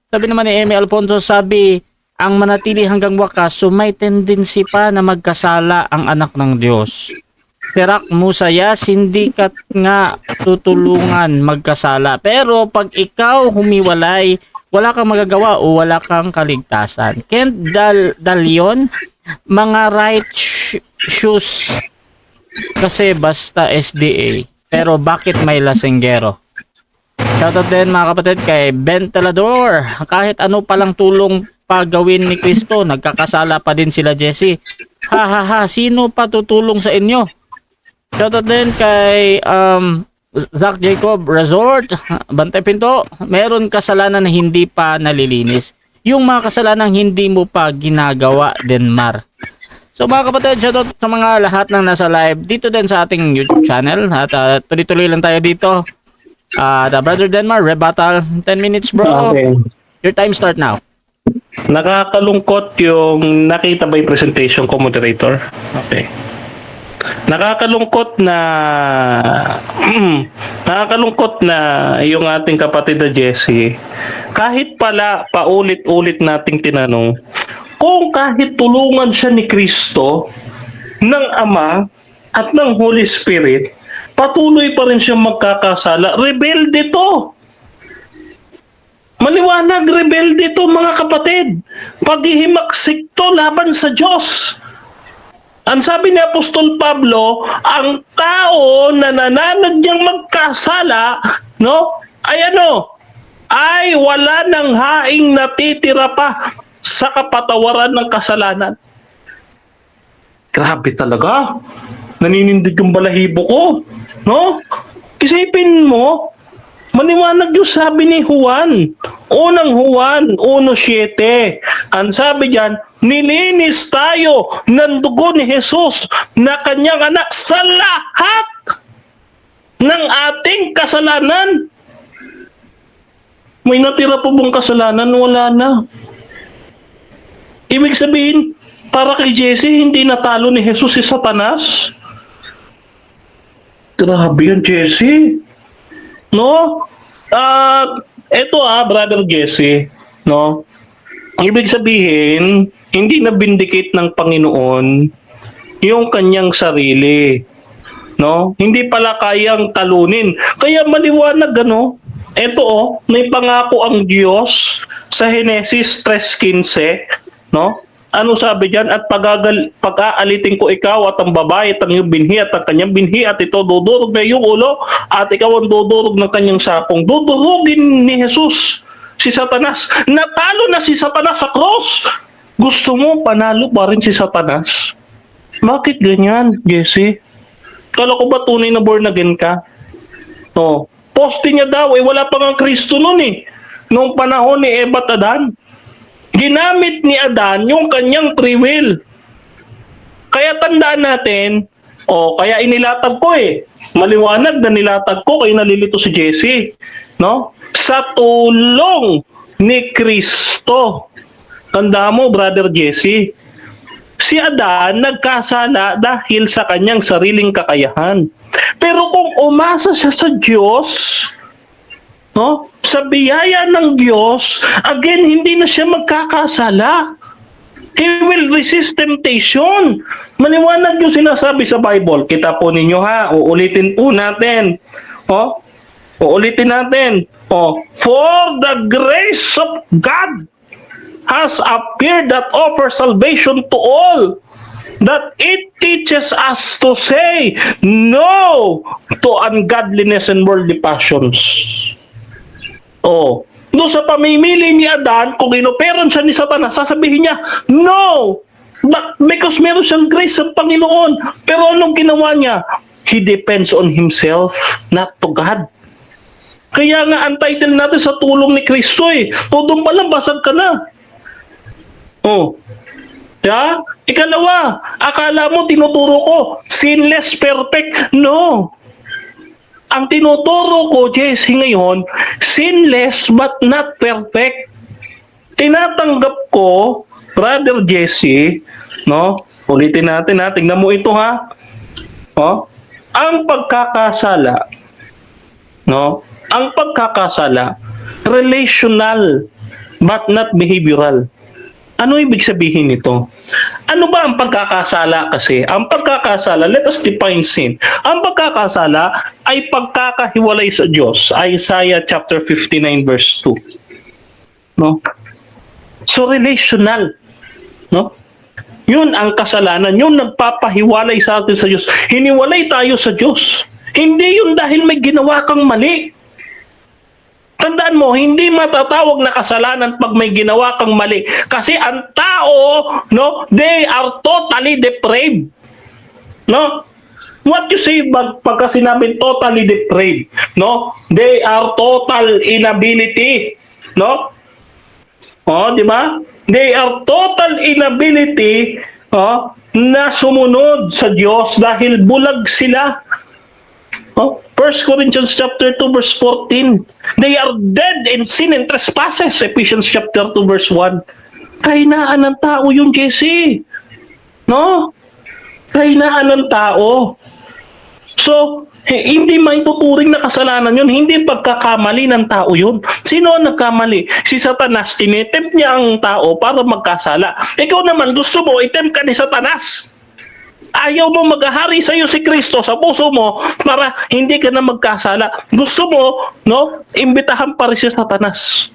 Sabi naman ni Amy Alfonso, sabi, ang manatili hanggang wakas, so may tendency pa na magkasala ang anak ng Diyos. Sirak Musayas, hindi ka nga tutulungan magkasala. Pero pag ikaw humiwalay, wala kang magagawa o wala kang kaligtasan. Kent Dalyon, mga right shoes kasi basta SDA. Pero bakit may lasinggero? Shoutout din mga kapatid kay Ben Telador. Kahit ano palang tulong pagawin ni Kristo, nagkakasala pa din sila Jesse. Ha ha ha, sino pa tutulong sa inyo? Shoutout din kay Zach Jacob Resort, Bantay Pinto. Meron kasalanan na hindi pa nalilinis. Yung mga kasalanan hindi mo pa ginagawa, Denmar. So mga kapatid, shoutout sa mga lahat ng nasa live dito din sa ating YouTube channel. At tuloy-tuloy lang tayo dito. The Brother Denmar, Rebuttal, 10 minutes bro. Okay. Your time start now. Nakakalungkot yung nakita ba yung presentation ko, moderator? Okay. Nakakalungkot na yung ating kapatid na Jesse, kahit pala paulit-ulit nating tinanong kung kahit tulungan siya ni Kristo, ng Ama at ng Holy Spirit, patuloy pa rin siyang magkakasala. Rebelde to. Maliwanag, rebelde to mga kapatid. Paghihimaksik to laban sa Diyos. Ang sabi ni Apostol Pablo, ang tao na nananadyang magkasala, no, ay wala ng haing natitira pa sa kapatawaran ng kasalanan. Grabe talaga. Naninindig yung balahibo ko, no? Isipin mo, maniwanag yung sabi ni Juan. Unang Juan 1:7. Ang sabi diyan, nilinis tayo ng dugo ni Jesus na kanyang anak sa lahat ng ating kasalanan. May natira pa bang kasalanan? Wala na. Ibig sabihin, para kay Jesse, hindi natalo ni Jesus si Satanas. Grabe yan, Jesse. No? Eto Brother Jesse, no? Ibig sabihin, hindi na vindicate ng Panginoon yung kanyang sarili. No? Hindi pala kayang talunin. Kaya maliwanag, ano? Eto, may pangako ang Diyos sa Genesis 3:15, no? Ano sabi diyan? At pag-aalitin ko ikaw at ang babae at ang iyong binhi at ang kanyang binhi at ito dudurog na iyong ulo at ikaw ang dudurog ng kanyang sapong. Dudurugin ni Jesus si Satanas. Natalo na si Satanas sa cross. Gusto mo panalo pa rin si Satanas? Bakit ganyan, Jesse? Kala ko ba tunay na born again ka? No. Poste niya daw, wala pa nga Kristo noon eh. Noong panahon ni Eva at Adan. Ginamit ni Adan yung kanyang free will. Kaya tandaan natin, kaya inilatag ko eh. Maliwanag na nilatag ko, kaya nalilito si Jesse. No? Sa tulong ni Kristo. Tanda mo, Brother Jesse, si Adan nagkasala dahil sa kanyang sariling kakayahan. Pero kung umasa siya sa Diyos, no? Sa biyaya ng Diyos, again, hindi na siya magkakasala. He will resist temptation. Maliwanag yung sinasabi sa Bible. Kita po ninyo ha, uulitin po natin. Uulitin natin. For the grace of God has appeared that offers salvation to all, that it teaches us to say no to ungodliness and worldly passions. Doon sa pamimili ni Adan, kung inoperan siya ni Satanas, sasabihin niya, no! Because meron siyang grace sa Panginoon. Pero anong ginawa niya? He depends on himself, not to God. Kaya nga, ang title natin sa tulong ni Kristo eh. Doon pa lang, basag ka na. Yeah? Ikalawa, akala mo tinuturo ko, sinless perfect. No. Ang tinuturo ko, Jesse, ngayon, sinless but not perfect. Tinatanggap ko, Brother Jesse, no? Ulitin natin ha, tingnan mo ito ha. Ang pagkakasala, no? Ang pagkakasala, relational but not behavioral. Ano ibig sabihin nito? Ano ba ang pagkakasala kasi? Ang pagkakasala, let us define sin. Ang pagkakasala ay pagkakahiwalay sa Diyos. Isaiah chapter 59 verse 2. No? So relational, no? Yun ang kasalanan, yun nagpapahiwalay sa atin sa Diyos. Hiniwalay tayo sa Diyos. Hindi yun dahil may ginawa kang mali. Tandaan mo, hindi matatawag na kasalanan pag may ginawa kang mali. Kasi ang tao, no, they are totally depraved. No? What you say pagka sinabing totally depraved? No? They are total inability. No? Oh, di ba? They are total inability na sumunod sa Diyos dahil bulag sila. 1 Corinthians chapter 2 verse 14. They are dead in sin and trespasses. Ephesians chapter 2 verse 1. Kahinaan ng tao yung Jesse. No? Kahinaan ng tao. So, hindi maituturing na kasalanan yun. Hindi pagkakamali ng tao yun. Sino ang nagkamali? Si Satanas. Tinetempt niya ang tao para magkasala. Ikaw naman, gusto mo, itempt ka ni Satanas. Ayaw mo maghahari sa iyo si Kristo sa puso mo para hindi ka na magkasala. Gusto mo, no, imbitahan pa rin si Satanas.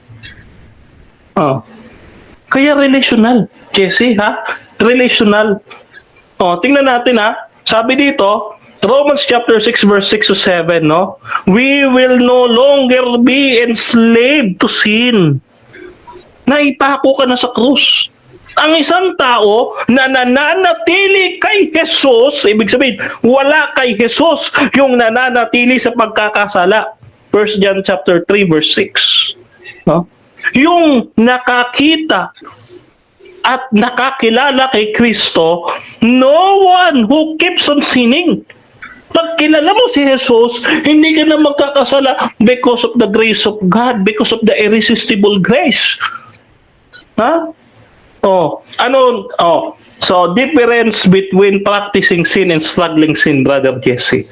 Kaya relational, Jesse, ha? Relational. Tingnan natin, ha? Sabi dito, Romans chapter 6 verse 6 to 7, no? We will no longer be enslaved to sin. Naipako ka na sa krus. Ang isang tao na nananatili kay Jesus, ibig sabihin, wala kay Jesus yung nananatili sa pagkakasala. 1 John chapter 3 verse 6. No? Yung nakakita at nakakilala kay Kristo, no one who keeps on sinning. Pag kilala mo si Jesus, hindi ka na magkakasala because of the grace of God, because of the irresistible grace. Ha? So difference between practicing sin and struggling sin, Brother Jesse.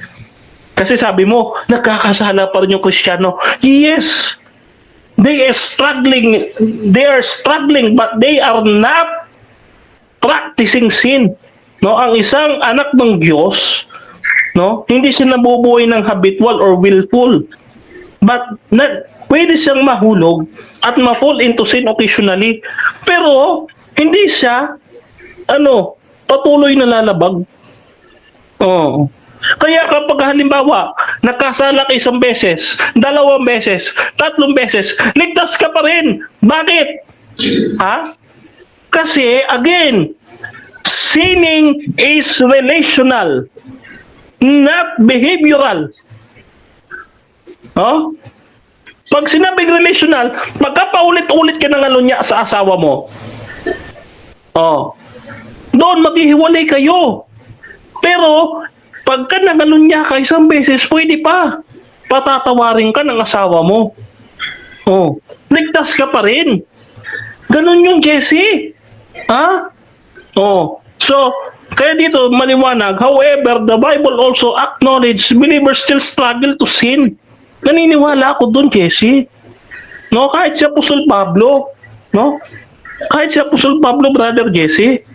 Kasi sabi mo, nagkakasala pa rin yung Kristiyano. Yes, they are struggling, but they are not practicing sin. No, ang isang anak ng Diyos, no, hindi siya nabubuhay ng habitual or willful. But pwede siyang mahulog at ma-fall into sin occasionally. Pero hindi siya patuloy na lalabag. Kaya kapag halimbawa nakasala ka isang beses, 2 beses, 3 beses, ligtas ka pa rin. Bakit? Kasi again, sinning is relational, not behavioral. Pag sinabing relational, pagkapaulit-ulit ka ng alunya sa asawa mo, doon maghihiwalay kayo. Pero pagka nangalunya ka isang beses, pwede pa. Patatawarin ka ng asawa mo. Ligtas ka pa rin. Ganun yung Jesse. So, kaya dito maliwanag, however, the Bible also acknowledge believers still struggle to sin. Naniniwala ako doon, Jesse. No, kahit si Apostol Pablo, no? Kahit si Apostol Pablo, Brother Jesse.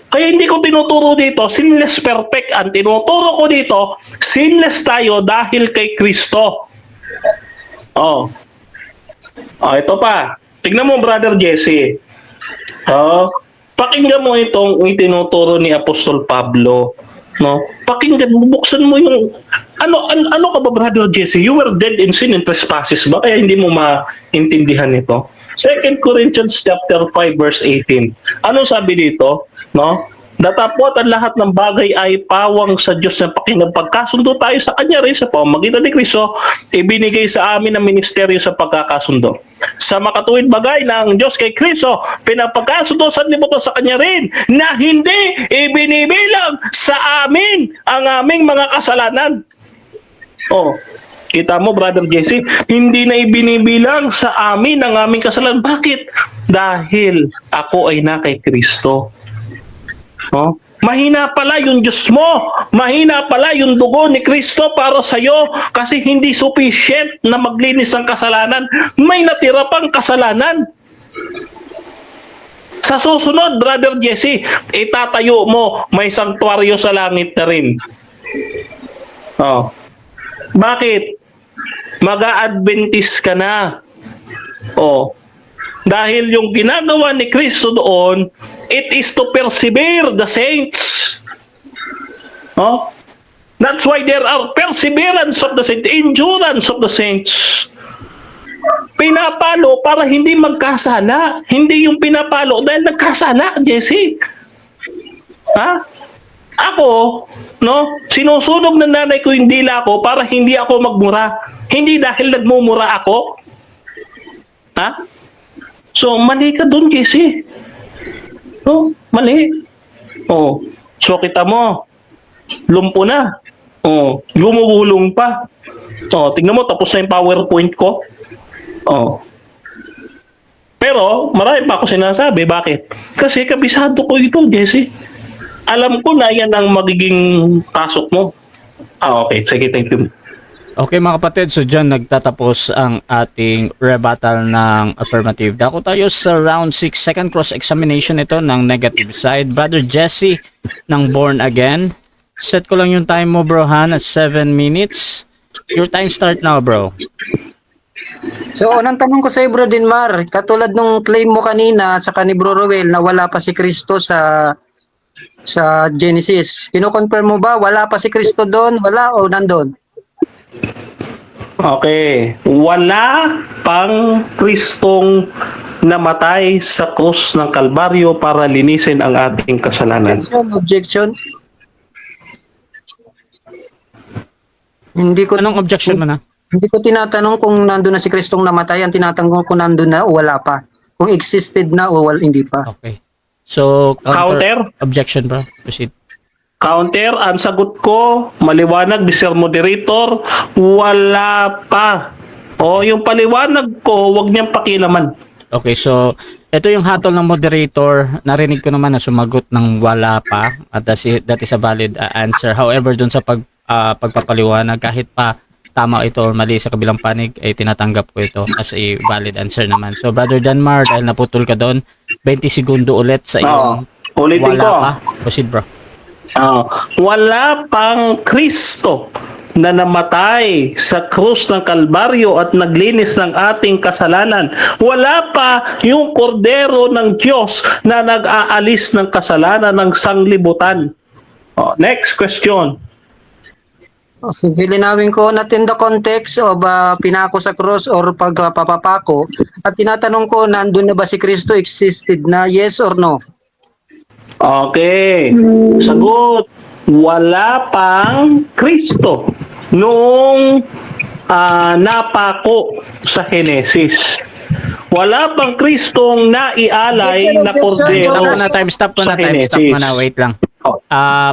Kaya hindi ko tinuturo dito sinless perfect. Ang tinuturo ko dito, sinless tayo dahil kay Kristo. Ito pa. Tignan mo, Brother Jesse. Pakinggan mo itong itinuturo ni Apostol Pablo. No? Pakinggan mo, buksan mo yung ano ka ba, Brother Jesse? You were dead in sin and trespasses ba? Kaya hindi mo maintindihan ito. 2 Corinthians chapter 5 verse 18. Ano sabi dito? No? Datapwat ang lahat ng bagay ay pawang sa Diyos na pakinapagkasundo tayo sa Kanya rin sa pamamagitan ni Kristo, ibinigay sa amin ang ministeryo sa pagkakasundo. Sa makatuwid bagay na ang Diyos kay Kristo, pinapagkasundo sa libutan sa Kanya rin, na hindi ibinibilang sa amin ang aming mga kasalanan. Kita mo, Brother Jesse, hindi na ibinibilang sa amin ang aming kasalanan. Bakit? Dahil ako ay na kay Kristo. Mahina pala yung Diyos mo. Mahina pala yung dugo ni Kristo para sa iyo kasi hindi sufficient na maglinis ang kasalanan. May natira pang kasalanan. Sa susunod, Brother Jesse, itatayo mo, may sanctuaryo sa langit na rin. Oh. Bakit? Mag-a-Adventist ka na. Oh. Dahil yung ginagawa ni Kristo doon, it is to persevere the saints. Oh? That's why there are perseverance of the saints, endurance of the saints. Pinapalo para hindi magkasala. Hindi yung pinapalo dahil nagkasala, Jesse. Ha? Ako, no, sinusunog ng nanay ko yung dila ko para hindi ako magmura. Hindi dahil nagmumura ako. Ha? So, mali ka dun, Jesse. Oh, mali. Oh, so kita mo, lumpo na. Oh, gumugulong pa. Oh, tingnan mo, tapos na yung PowerPoint ko. Oh. Pero, marami pa ako sinasabi. Bakit? Kasi kabisado ko ito, Jesse. Alam ko na yan ang magiging pasok mo. Okay. Sige, thank you. Okay mga kapatid, so dyan nagtatapos ang ating rebuttal ng affirmative. Dako tayo sa round 6, second cross-examination ito ng negative side. Brother Jesse ng Born Again. Set ko lang yung time mo bro ha, at 7 minutes. Your time start now bro. So, unang tanong ko sa iyo, Bro Dinmar, katulad nung claim mo kanina sa ni Bro Roel na wala pa si Kristo sa Genesis. Kino-confirm mo ba wala pa si Kristo doon? Wala o nandun? Okay. Wala pang Kristong namatay sa krus ng Kalbaryo para linisin ang ating kasalanan. Objection. Hindi ko Anong objection mo na? Hindi ko tinatanong kung nandun na si Kristong namatay, ang tinatanong kung nandun na o wala pa. Kung existed na o hindi pa. Okay. So, Counter? objection bro. Proceed. Counter, ang sagot ko, maliwanag, Mr. Moderator, wala pa. O, yung paliwanag ko, wag niyang pakilaman. Okay, so ito yung hatol ng moderator. Narinig ko naman na sumagot ng wala pa at that is a valid answer. However, dun sa pagpapaliwanag, kahit pa tama ito or mali sa kabilang panig, ay tinatanggap ko ito as a valid answer naman. So, Brother Danmar, dahil naputol ka doon, 20 segundo ulit sa iyong ulitin wala ko. pa. Proceed, bro. Wala pang Kristo na namatay sa krus ng Kalbaryo at naglinis ng ating kasalanan. Wala pa yung kordero ng Diyos na nag-aalis ng kasalanan ng sanglibutan. Next question. Okay, linawin ko natin the context of pinako sa cross or pagpapapako at tinatanong ko nandun na ba si Kristo, existed na, yes or no? Okay. Sagot, wala pang Kristo noong napako sa Genesis. Wala pang Kristong naialay na kordero Stop mo na, wait lang.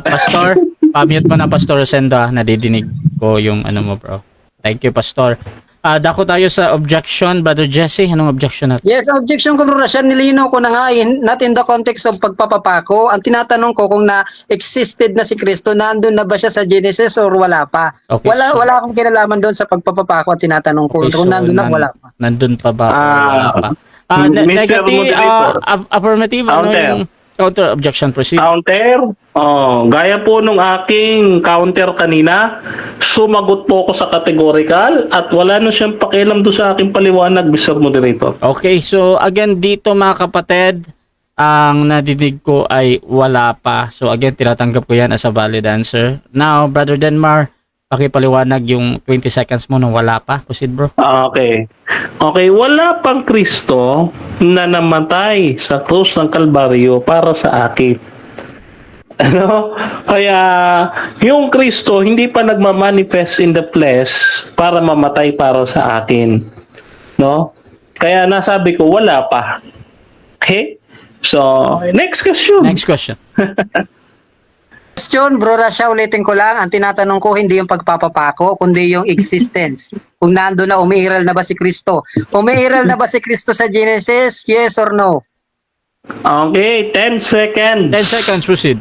Pastor, pa-mute mo na Pastor Rosendo, nadidinig ko yung ano mo bro. Thank you Pastor. Dako tayo sa objection, Brother Jesse, anong objection natin? Yes, objection ko bro, siya nilinaw ko na nga not in the context of pagpapapako. Ang tinatanong ko kung na-existed na si Kristo, nandun na ba siya sa Genesis or wala pa? Okay, wala akong kinalaman doon sa pagpapapako at tinatanong ko kung nandun na wala pa. Nandun pa ba o wala pa? Negative, affirmative, ano yung counter objection? Proceed. Counter? Gaya po nung aking counter kanina, sumagot po ako sa categorical at wala na siyang pakialam doon sa aking paliwanag, Mr. Moderator. Okay, so again dito mga kapatid, ang nadidig ko ay wala pa. So again, tinatanggap ko yan as a valid answer. Now, Brother Denmar, pakipaliwanag yung 20 seconds mo nung wala pa. Proceed, bro. Okay. Okay, wala pang Kristo na namatay sa krus ng Kalbaryo para sa akin. Ano? Kaya yung Kristo hindi pa nagmamanifest in the flesh para mamatay para sa akin. No? Kaya nasabi ko wala pa. Okay? So, next question. Next question. Question, bro Rasha, ulitin ko lang. Ang tinatanong ko hindi yung pagpapapako, kundi yung existence. Kung nando na, umiiral na ba si Kristo? Umiiral na ba si Kristo sa Genesis? Yes or no? Okay, 10 seconds. 10 seconds, proceed.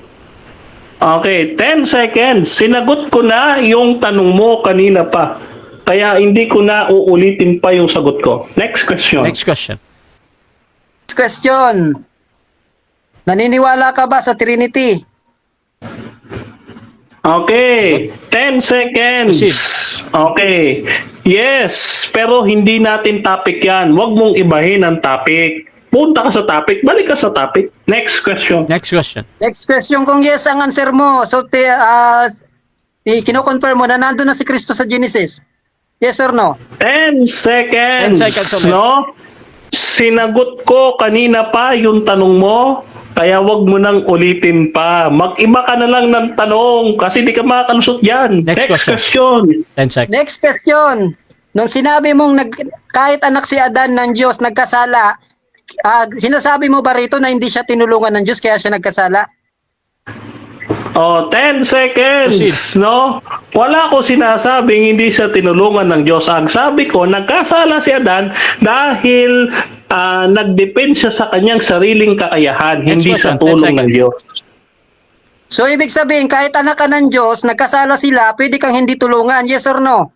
Okay, 10 seconds. Sinagot ko na yung tanong mo kanina pa. Kaya hindi ko na uulitin pa yung sagot ko. Next question. Next question. Next question. Naniniwala ka ba sa Trinity? Okay, 10 seconds. Proceed. Okay. Yes, pero hindi natin topic yan. Huwag mong ibahin ang topic. Punta ka sa topic, balik ka sa topic. Next question. Next question. Next question, kung yes ang answer mo, so kino-confirm mo na nandun na si Kristo sa Genesis. Yes or no? 10 seconds. 10 seconds ulit. No? Sinagot ko kanina pa yung tanong mo, kaya wag mo nang ulitin pa. Mag-iba ka na lang ng tanong kasi di ka makakalusot yan. Next question. 10 seconds. Next question. Nung sinabi mong kahit anak si Adan ng Diyos nagkasala, sinasabi mo ba rito na hindi siya tinulungan ng Diyos kaya siya nagkasala? Oh, 10 seconds, Proceed. no? Wala ko sinasabing hindi siya tinulungan ng Diyos. Ang sabi ko, nagkasala si Adan dahil nagdepend siya sa kanyang sariling kakayahan, Next hindi question, sa tulong 10 ng seconds. Diyos. So ibig sabihin kahit anak ka ng Diyos, nagkasala sila, pwede kang hindi tulungan. Yes or no?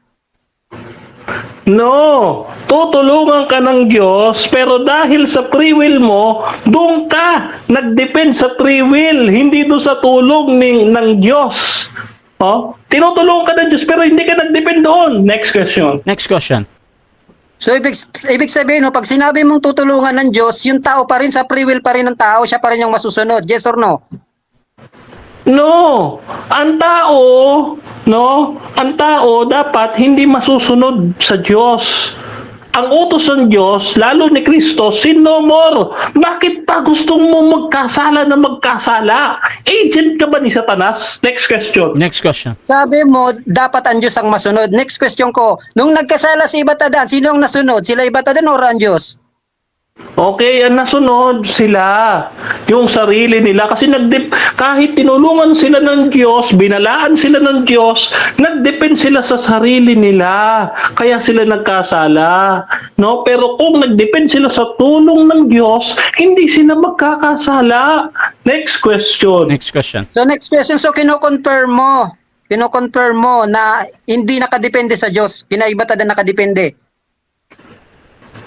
No, tutulungan ka ng Diyos pero dahil sa free will mo, doon ka nagdepend sa free will, hindi doon sa tulong ng Diyos. Oh, tinutulungan ka ng Diyos pero hindi ka nagdepend doon. Next question. Next question. So ibig sabihin, no, pag sinabi mong tutulungan ng Diyos, yung tao pa rin sa free will pa rin ng tao, siya pa rin yung masusunod. Yes or no? No, ang tao dapat hindi masusunod sa Diyos. Ang utos ng Diyos, lalo ni Kristo, sin no more. Bakit pa gusto mo magkasala na magkasala? Agent ka ba ni Satanas? Next question. Next question. Sabi mo, dapat ang Diyos ang masunod. Next question ko, nung nagkasala si Ibatadan, sino ang nasunod? Sila Ibatadan o ang Diyos? Okay, ang nasunod sila, yung sarili nila. Kasi kahit tinulungan sila ng Diyos, binalaan sila ng Diyos, nagdepend sila sa sarili nila. Kaya sila nagkasala. No? Pero kung nagdepend sila sa tulong ng Diyos, hindi sila magkakasala. Next question. Next question. So next question, so kino-confirm mo na hindi nakadepende sa Diyos, kina Ibatadan nakadepende.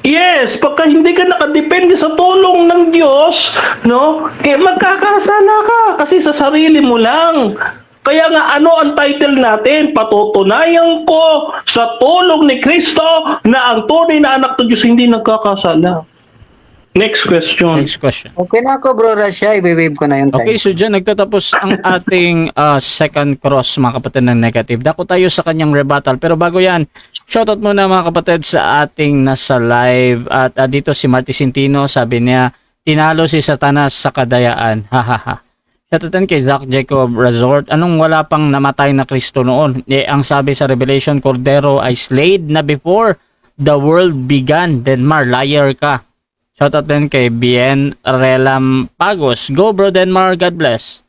Yes, pagka hindi ka nakadepende sa tulong ng Diyos, no, magkakasala ka kasi sa sarili mo lang. Kaya nga ano ang title natin? Patutunayan ko sa tulong ni Kristo na ang tunay na anak ng Diyos hindi nagkakasala. Next question. Next question. Okay na ako, bro Rasha, i-wave ko na yung time. Okay, so dyan nagtatapos ang ating second cross, mga kapatid, ng negative. Dako tayo sa kanyang rebuttal. Pero bago yan, shoutout muna mga kapatid sa ating nasa live. At dito si Marty Centino, sabi niya, tinalo si Satanas sa kadayaan. Hahaha. Shoutoutan kay Zach Jacob Resort. Anong wala pang namatay na Kristo noon? Ang sabi sa Revelation, Cordero ay slayed na before the world began. Denmar, liar ka. Shoutout din kay Bien Relam Pagos. Go bro Denmar, God bless.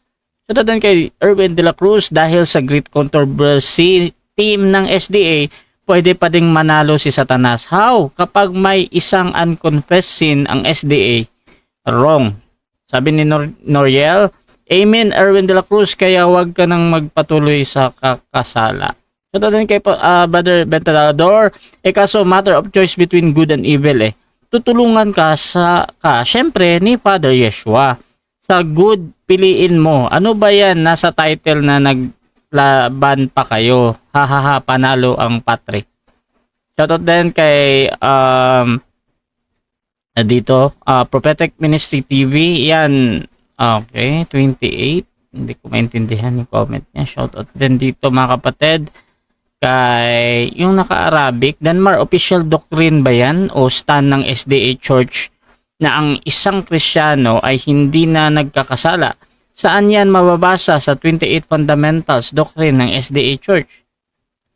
Shoutout din kay Erwin De La Cruz. Dahil sa great controversy team ng SDA, pwede pa ding manalo si Satanas. How? Kapag may isang unconfessed sin ang SDA, wrong. Sabi ni Noriel, Amen Erwin De La Cruz, kaya wag ka nang magpatuloy sa kakasala. Shoutout din kay Brother Bentador. Kaso matter of choice between good and evil tutulungan ka syempre ni Father Yeshua. Sa good, piliin mo. Ano ba yan? Nasa title na naglaban pa kayo. Hahaha, panalo ang Patrick. Shoutout din kay dito, Prophetic Ministry TV. Yan, okay, 28. Hindi ko maintindihan yung comment niya. Shoutout din dito mga kapatid. Kay yung naka-Arabic, Denmar, official doctrine ba yan o stand ng SDA Church na ang isang Kristiyano ay hindi na nagkakasala? Saan yan mababasa sa 28 Fundamentals Doctrine ng SDA Church?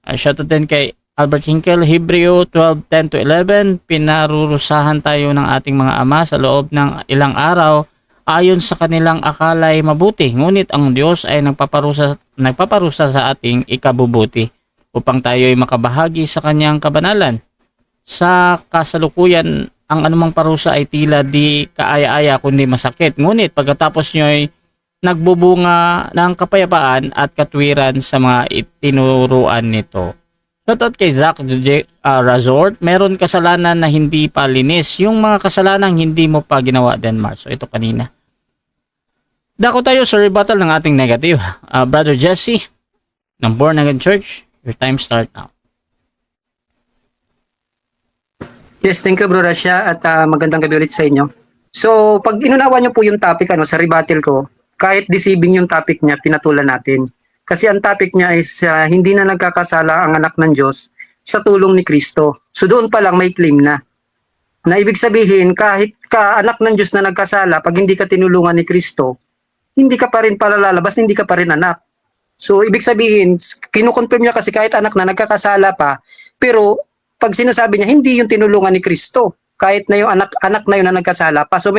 Shoutout din kay Albert Hinkel, Hebreo 12:10-11, pinarurusahan tayo ng ating mga ama sa loob ng ilang araw ayon sa kanilang akala ay mabuti, ngunit ang Diyos ay nagpaparusa sa ating ikabubuti upang tayo ay makabahagi sa kanyang kabanalan. Sa kasalukuyan, ang anumang parusa ay tila di kaaya-aya kundi masakit. Ngunit pagkatapos nyo ay nagbubunga ng kapayapaan at katwiran sa mga itinuruan nito. Shoutout kay Zach Resort, meron kasalanan na hindi pa linis. Yung mga kasalanang hindi mo pa ginawa, Denmar. So ito kanina. Dako tayo sa rebuttal ng ating negative. Brother Jesse, ng Born Again Church, your time start now. Yes, thank you Bro Rasha at magandang gabi ulit sa inyo. So, pag inunawa nyo po yung topic sa rebuttal ko, kahit deceiving yung topic niya, pinatulan natin. Kasi ang topic niya is hindi na nagkakasala ang anak ng Diyos sa tulong ni Kristo. So doon pa lang may claim na. Na ibig sabihin, kahit ka anak ng Diyos na nagkasala, pag hindi ka tinulungan ni Kristo, hindi ka pa rin pala lalabas, hindi ka pa rin anak. So ibig sabihin, kinukonfirm niya kasi kahit anak na nagkakasala pa, pero pag sinasabi niya, hindi yung tinulungan ni Kristo. Kahit na yung anak na yun na nagkasala pa. So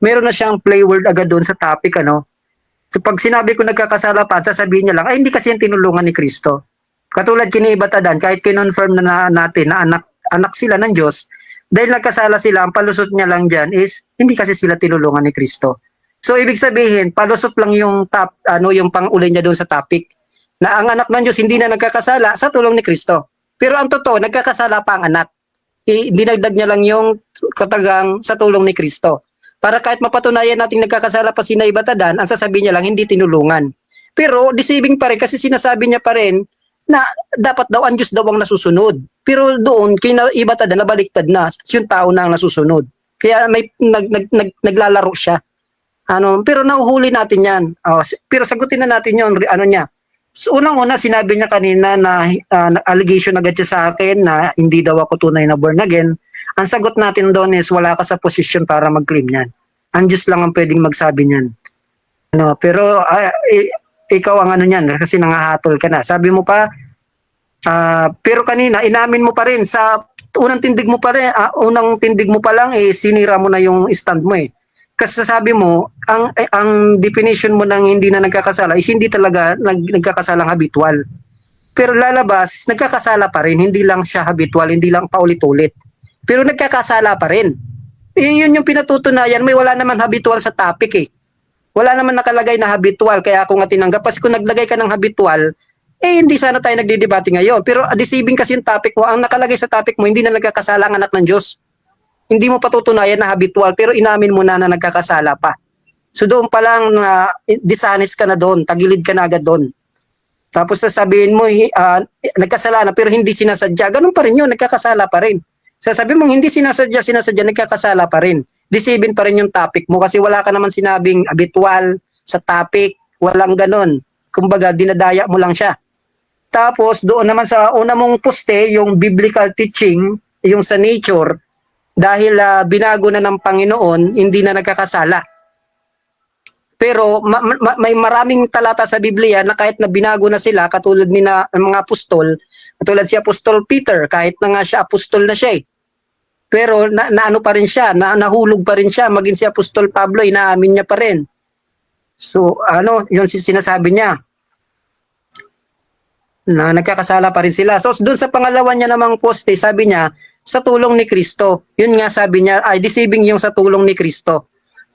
meron na siyang play word agad doon sa topic. So pag sinabi ko nagkakasala pa, sasabihin niya lang, ay hindi kasi yung tinulungan ni Kristo. Katulad kini Batadan, kahit kinonfirm na natin na anak sila ng Diyos, dahil nagkasala sila, ang palusot niya lang dyan is, hindi kasi sila tinulungan ni Kristo. So ibig sabihin, palusot lang yung yung pang-uli niya doon sa topic, na ang anak ng Diyos hindi na nagkakasala sa tulong ni Kristo. Pero ang totoo, nagkakasala pa ang anak. Dinagdag niya lang yung katagang sa tulong ni Kristo. Para kahit mapatunayan natin nagkakasala pa si Batadan, ang sasabihin niya lang, hindi tinulungan. Pero deceiving pa rin kasi sinasabi niya pa rin na dapat daw ang Diyos daw ang nasusunod. Pero doon, kina Batadan, nabaliktad na, yung tao na ang nasusunod. Kaya may naglalaro siya. Pero nauhuli natin yan. Pero sagutin na natin yun, niya. So, unang-una, sinabi niya kanina na allegation agad siya sa akin na hindi daw ako tunay na born again. Ang sagot natin doon is wala ka sa posisyon para mag-claim yan. Ang Diyos lang ang pwedeng magsabi niyan. Pero ikaw ang niyan kasi nangahatol ka na. Sabi mo pa, pero kanina, inamin mo pa rin sa unang tindig mo pa lang, sinira mo na yung stand mo . Kasi sabi mo, ang definition mo ng hindi na nagkakasala is hindi talaga nagkakasalang habitual. Pero lalabas, nagkakasala pa rin, hindi lang siya habitual, hindi lang paulit-ulit. Pero nagkakasala pa rin. Yun yung pinatutunayan, wala naman habitual sa topic . Wala naman nakalagay na habitual, kaya ako nga tinanggap. Kasi kung naglagay ka ng habitual, hindi sana tayo nagdidebate ngayon. Pero deceiving kasi yung topic mo, ang nakalagay sa topic mo, hindi na nagkakasala ang anak ng Diyos. Hindi mo patutunayan na habitual, pero inamin mo na nagkakasala pa. So doon pa lang dishonest ka na doon, tagilid ka na agad doon. Tapos sasabihin mo, nagkasala na pero hindi sinasadya. Ganun pa rin yun, nagkakasala pa rin. Sasabihin mo, hindi sinasadya, nagkakasala pa rin. Deceiving pa rin yung topic mo kasi wala ka naman sinabing habitual sa topic, walang ganun. Kumbaga, dinadaya mo lang siya. Tapos doon naman sa una mong poste, yung biblical teaching, yung sa nature, dahil binago na ng Panginoon, hindi na nagkakasala. Pero may maraming talata sa Biblia na kahit na binago na sila, katulad ni mga apostol, katulad si Apostol Peter, kahit na nga siya apostol na siya . Pero naano pa rin siya, nahulog pa rin siya, maging si Apostol Pablo, inaamin niya pa rin. So yun sinasabi niya, na nagkakasala pa rin sila. So doon sa pangalawa niya namang poste, sabi niya, sa tulong ni Kristo. Yun nga sabi niya, deceiving yung sa tulong ni Kristo.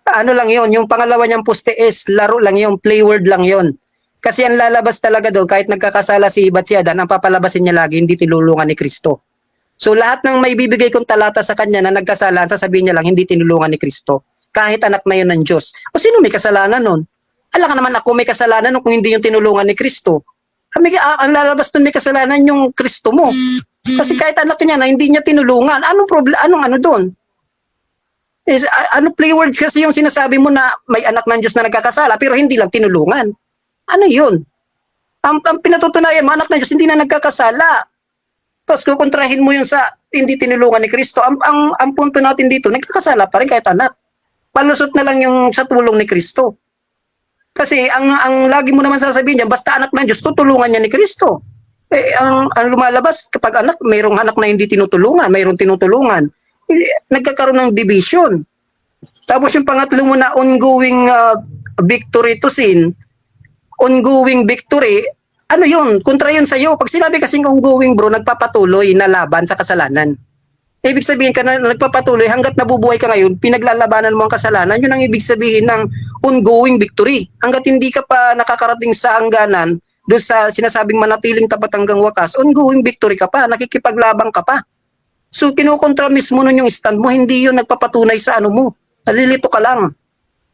Lang yun, yung pangalawa niyang poste is laro lang yun, play word lang yun. Kasi ang lalabas talaga doon, kahit nagkakasala si Ibat si Adan, ang papalabasin niya lagi, hindi tinulungan ni Kristo. So lahat ng may bibigay kong talata sa kanya na nagkasala, sasabihin niya lang, hindi tinulungan ni Kristo. Kahit anak na yun ng Diyos. O sino may kasalanan nun? Alam ka naman ako may kasalanan nun kung hindi yung tinulungan ni Kristo. Ang lalabas doon may kasalanan yung Kristo mo. Kasi kahit anak niya na hindi niya tinulungan, anong problema, anong doon? Play words kasi yung sinasabi mo na may anak ng Diyos na nagkakasala pero hindi lang tinulungan. Ano yun? Ang pinatutunayan mo, anak ng Diyos hindi na nagkakasala. Tapos kukontrahin mo yung sa hindi tinulungan ni Kristo. Ang punto natin dito, nagkakasala pa rin kahit anak. Palusot na lang yung sa tulong ni Kristo. Kasi ang lagi mo naman sasabihin niya, basta anak ng Diyos, tutulungan niya ni Kristo. Ang lumalabas, kapag mayroong anak na hindi tinutulungan, mayroong tinutulungan, nagkakaroon ng division. Tapos yung pangatlo mo na ongoing victory to sin, ongoing victory, yun? Kontra yun sa'yo. Pag sinabi kasing ongoing bro, nagpapatuloy na laban sa kasalanan. Ibig sabihin ka na nagpapatuloy hanggat nabubuhay ka ngayon, pinaglalabanan mo ang kasalanan, yun ang ibig sabihin ng ongoing victory. Hanggat hindi ka pa nakakarating sa hangganan, doon sa sinasabing manatiling tapat hanggang wakas, ongoing victory ka pa, nakikipaglabang ka pa. So kinukontra mismo nun yung stand mo, hindi yun nagpapatunay sa mo. Nalilito ka lang.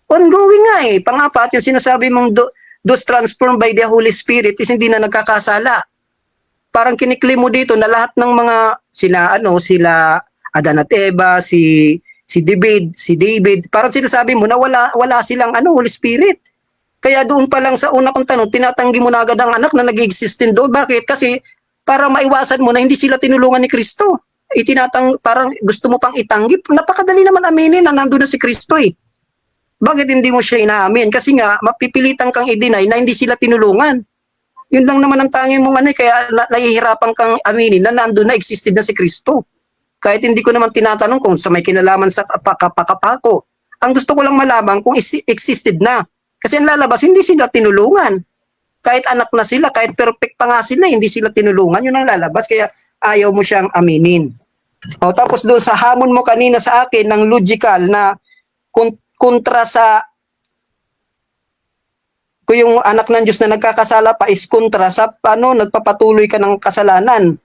Ongoing nga eh. Pang-apat, yung sinasabi mong those transformed by the Holy Spirit is hindi na nagkakasala. Parang kiniklim mo dito na lahat ng mga sila Adan at Eva, si David, parang sinasabi mo na wala silang Holy Spirit. Kaya doon pa lang sa una kong tanong, tinatanggi mo na agad ang anak na nag-exist din doon. Bakit? Kasi para maiwasan mo na hindi sila tinulungan ni Kristo. Parang gusto mo pang itanggi. Napakadali naman aminin na nandoon na si Kristo eh. Bakit hindi mo siya inaamin? Kasi nga, mapipilitan kang i-deny na hindi sila tinulungan. Yun lang naman ang tanging mong kaya nahihirapan kang aminin na nandoon na existed na si Kristo. Kahit hindi ko naman tinatanong kung sa may kinalaman sa pakapako. Ang gusto ko lang malaman kung existed na. Kasi ang lalabas, hindi sila tinulungan. Kahit anak na sila, kahit perfect pa nga sila, hindi sila tinulungan. Yun ang lalabas, kaya ayaw mo siyang aminin. Tapos doon sa hamon mo kanina sa akin ng logical na kontra sa kung yung anak ng Diyos na nagkakasala pa is kontra sa nagpapatuloy ka ng kasalanan.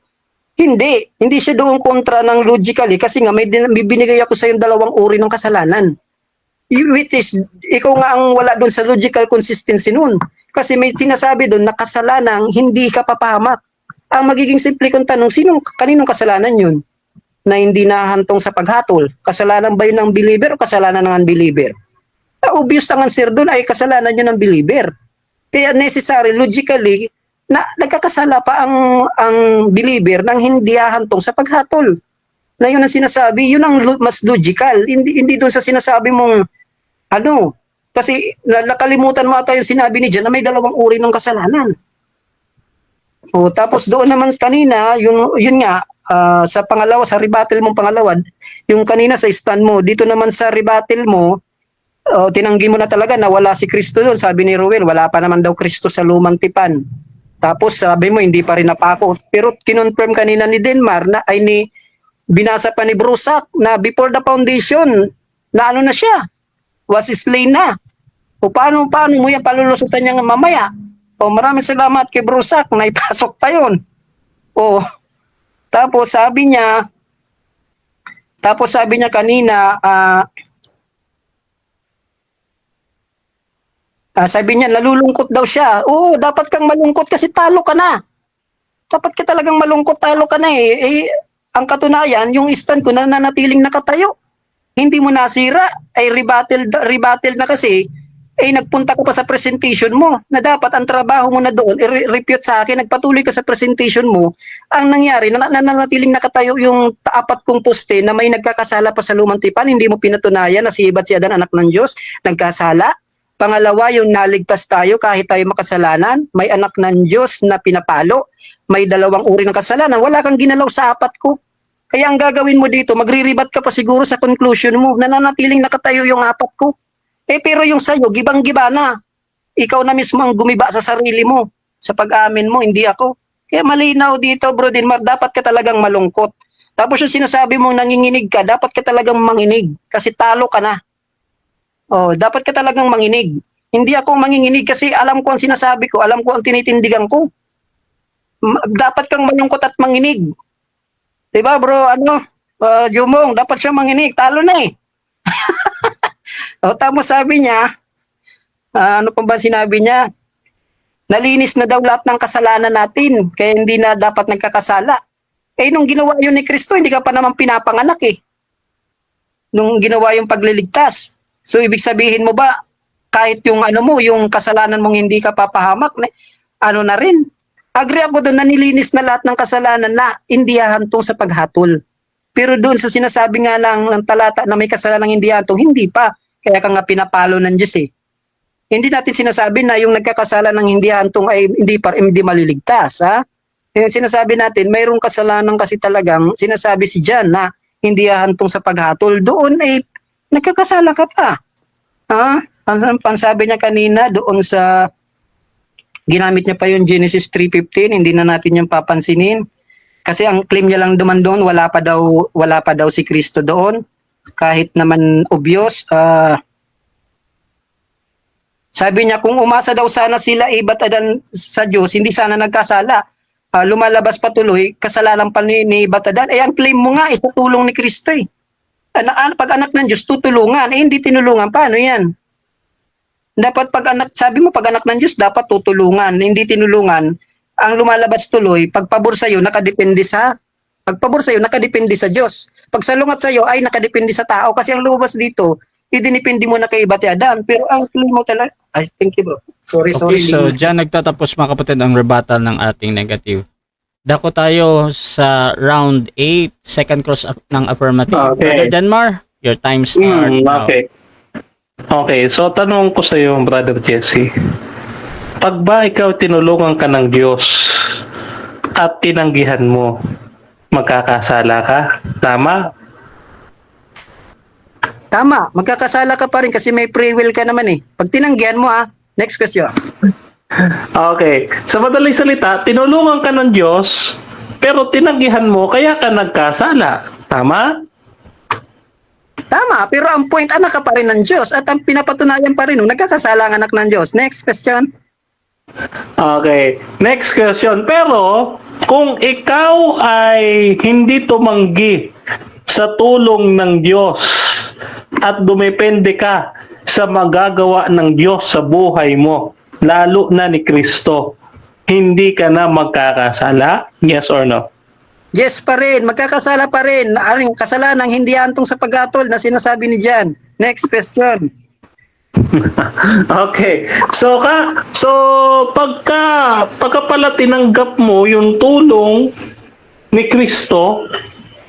Hindi siya doon kontra ng logically kasi nga may binigay ako sa yung dalawang uri ng kasalanan. Which is, ikaw nga ang wala doon sa logical consistency noon. Kasi may tinasabi doon na kasalanang hindi ka papahamak. Ang magiging simple kong tanong, kaninong kasalanan yun? Na hindi nahantong sa paghatol. Kasalanan ba yun ng believer o kasalanan ng unbeliever? Obvious ang answer doon ay kasalanan yun ng believer. Kaya necessary, logically, na nagkakasala pa ang believer nang hindi hahantong sa paghatol. Na yun ang sinasabi, yun ang mas logical. Hindi doon sa sinasabi mong kasi nakalimutan mo ata yung sinabi ni John na may dalawang uri ng kasalanan. Tapos doon naman kanina, yun nga, sa pangalawa, sa rebuttal mong pangalawa, yung kanina sa stand mo, dito naman sa rebuttal mo, tinanggi mo na talaga na wala si Kristo doon. Sabi ni Ruel, wala pa naman daw Kristo sa lumang tipan. Tapos sabi mo, hindi pa rin napako. Pero kinonfirm kanina ni Denmar na binasa pa ni Brusak na before the foundation, na na siya, was slain na. Paano mo yan palulusutan niya mamaya? Maraming salamat kay Brusak, naipasok pa yun. Tapos sabi niya kanina, sabi niya, nalulungkot daw siya. Dapat kang malungkot kasi talo ka na. Dapat ka talagang malungkot, talo ka na eh. Ang katunayan, yung stand ko nananatiling nakatayo. Hindi mo nasira, ay rebuttal na kasi, nagpunta ka pa sa presentation mo na dapat ang trabaho mo na doon, i-repute sa akin, nagpatuloy ka sa presentation mo. Ang nangyari, nananatiling nakatayo yung apat kong poste na may nagkakasala pa sa lumang tipan, hindi mo pinatunayan na si Eva at si Adan, anak ng Diyos, nagkasala. Pangalawa, yung naligtas tayo kahit tayo makasalanan, may anak ng Diyos na pinapalo, may dalawang uri ng kasalanan, wala kang ginalaw sa apat ko. Kaya ang gagawin mo dito, magre-rebut ka pa siguro sa conclusion mo, nananatiling nakatayo yung apat ko. Pero yung sa'yo, gibang-giba na. Ikaw na mismo ang gumiba sa sarili mo, sa pag-amin mo, hindi ako. Kaya malinaw dito, Bro Denmar, dapat ka talagang malungkot. Tapos yung sinasabi mong nanginginig ka, dapat ka talagang manginig, kasi talo ka na. Dapat ka talagang manginig. Hindi ako manginginig kasi alam ko ang sinasabi ko, alam ko ang tinitindigan ko. Dapat kang malungkot at manginig. Diba bro, Jumong, dapat siya manginig, talo na eh. Tapos sabi niya, ano pa ba sinabi niya? Nalinis na daw lahat ng kasalanan natin, kaya hindi na dapat nagkakasala. Nung ginawa yun ni Kristo, hindi ka pa naman pinapanganak eh. Nung ginawa yung pagliligtas. So ibig sabihin mo ba, kahit yung yung kasalanan mong hindi ka papahamak, na rin. Agree ako doon na nilinis na lahat ng kasalanan na hindi hahantong sa paghatol. Pero doon sa sinasabi nga ng talata na may kasalanan hindi hahantong, hindi pa. Kaya ka nga pinapalo ng Diyos eh. Hindi natin sinasabi na yung nagkakasala ng hindi hantong ay hindi maliligtas. Yung sinasabi natin, mayroong kasalanan kasi talagang sinasabi si John na hindi hantong sa paghatol. Doon ay nagkakasala ka pa. Ang pansabi niya kanina doon sa ginamit niya pa yung Genesis 3:15, hindi na natin yung papansinin. Kasi ang claim niya lang duman doon, wala pa daw si Kristo doon. Kahit naman obvious, sabi niya kung umasa daw sana sila Eva at Adan sa Diyos, hindi sana nagkasala. Lumalabas patuloy, kasalanan pa ni Eva at Adan. Ang claim mo nga, sa tulong ni Kristo eh. Pag anak ng Diyos, tutulungan. Hindi tinulungan, paano yan? Dapat pag anak, sabi mo pag anak ng Diyos, dapat tutulungan, hindi tinulungan. Ang lumalabas tuloy, pagpabor sa'yo, nakadepende sa Diyos. Pag salungat sa'yo, ay nakadepende sa tao. Kasi ang lumabas dito, idinipindi mo na kay Ibati Adan. Pero ang tuloy mo talaga, ay, thank you bro. Sorry. Okay, so dyan nagtatapos mga kapatid ang rebuttal ng ating negative. Dako tayo sa round 8, second cross ng affirmative. Okay. Brother Denmar, your time start now. Okay, so tanong ko sa iyo, Brother Jesse. Pag ba ikaw tinulungan ka ng Diyos at tinanggihan mo, magkakasala ka? Tama? Tama, magkakasala ka pa rin kasi may free will ka naman eh. Pag tinanggihan mo next question. Okay, sa madaling salita, tinulungan ka ng Diyos, pero tinanggihan mo, kaya ka nagkasala. Tama? Tama, pero ang point, anak ka pa rin ng Diyos at ang pinapatunayan pa rin, nagkakasala ang anak ng Diyos. Next question. Okay, next question. Pero, kung ikaw ay hindi tumanggi sa tulong ng Diyos at dumepende ka sa magagawa ng Diyos sa buhay mo, lalo na ni Kristo, hindi ka na magkakasala? Yes or no? Yes pa rin, magkakasala pa rin. Ang kasalanang hindi antong sa paghatol na sinasabi ni Jan. Next question. Okay. So pagka pala tinanggap mo yung tulong ni Kristo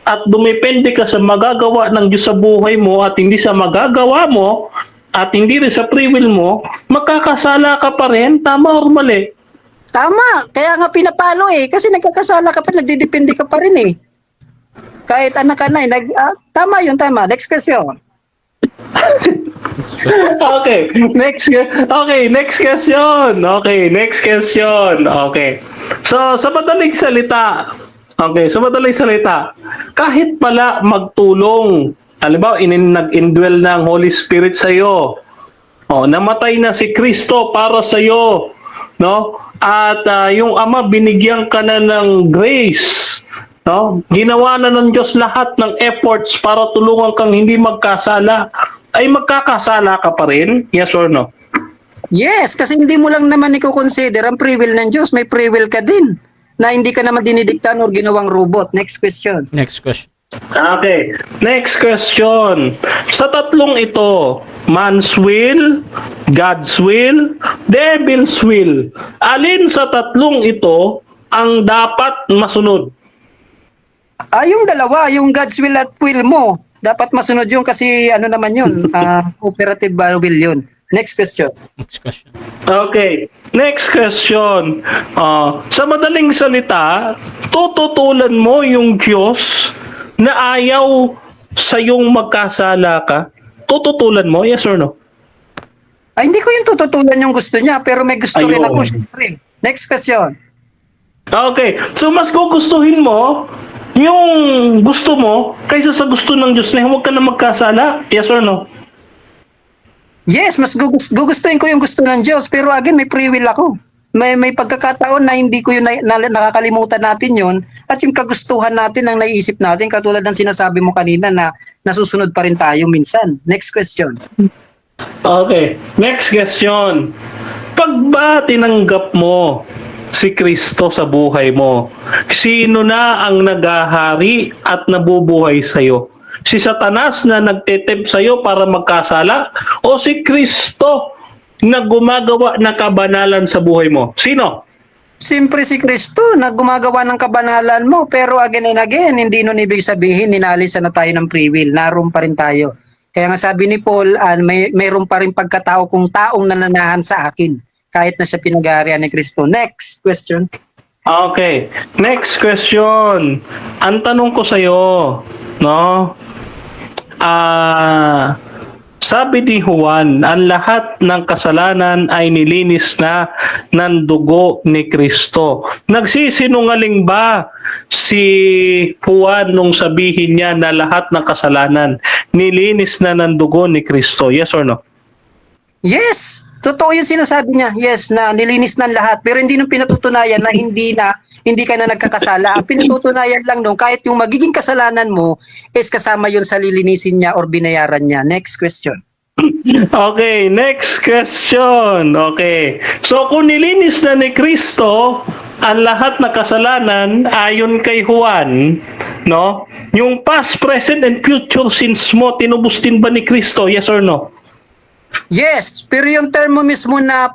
at dumepende ka sa magagawa ng Diyos sa buhay mo at hindi sa magagawa mo at hindi rin sa free will mo, magkakasala ka pa rin, tama or mali? Tama, kaya nga pinapalo kasi nagkakasala ka pa, nagdidepende ka pa rin Kahit anak ka na tama yun, tama. Next question. Okay, next question. Okay. So, sa madaling salita, kahit pala magtulong, halimbawa, nag-indwell ng Holy Spirit sa iyo. Namatay na si Kristo para sa iyo, no? At yung Ama binigyan ka na ng grace, no? Ginawa na ng Diyos lahat ng efforts para tulungan kang hindi magkasala. Ay magkakasala ka pa rin? Yes or no? Yes, kasi hindi mo lang naman i-consider ang free will ng Diyos. May free will ka din na hindi ka naman dinidiktahan or ginawang robot. Next question. Next question. Okay, next question. Sa tatlong ito, man's will, God's will, devil's will, alin sa tatlong ito ang dapat masunod? Yung dalawa, yung God's will at will mo, dapat masunod yun kasi naman yun, cooperative will yun. Next question. Next question. Okay, next question. Sa madaling salita, tututulan mo yung Diyos na ayaw sa yung magkasala ka? Tututulan mo? Yes or no? Ay, hindi ko yung tututulan yung gusto niya, pero may gusto rin ako, syempre. Next question. Okay, so mas gugustuhin mo yung gusto mo kaysa sa gusto ng Diyos na huwag ka na magkasala? Yes or no? Yes, mas gugustuhin ko yung gusto ng Diyos, pero again, may free will ako. May pagkakataon na hindi ko yun nakakalimutan natin yun at yung kagustuhan natin ang naiisip natin katulad ng sinasabi mo kanina na nasusunod pa rin tayo minsan. Next question. Okay, next question. Pag ba tinanggap mo si Kristo sa buhay mo, sino na ang naghahari at nabubuhay sa'yo? Si Satanas na nagtetempt sa'yo para magkasala o si Kristo na gumagawa ng kabanalan sa buhay mo? Sino? Siyempre si Kristo na gumagawa ng kabanalan mo, pero again and again, hindi nun ibig sabihin ninalisan na tayo ng free will. Naroon pa rin tayo. Kaya nga sabi ni Paul, mayroon pa rin pagkatao kung taong nananahan sa akin kahit na siya pinag-aarian ni Kristo. Next question. Okay, next question. Ang tanong ko sa'yo, no? Sabi ni Juan, ang lahat ng kasalanan ay nilinis na ng dugo ni Kristo. Nagsisinungaling ba si Juan nung sabihin niya na lahat ng kasalanan nilinis na ng dugo ni Kristo? Yes or no? Yes, totoo yung sinasabi niya. Yes, na nilinis ng lahat. Pero hindi nung pinatutunayan na hindi ka na nagkakasala. Ang pinatutunayan lang nung kahit yung magiging kasalanan mo is kasama yun sa lilinisin niya or binayaran niya. Next question. Okay, next question. Okay. So kung nilinis na ni Kristo ang lahat na kasalanan ayon kay Juan, no? Yung past, present, and future sins mo, tinubos din ba ni Kristo? Yes or no? Yes, pero yung term mo mismo na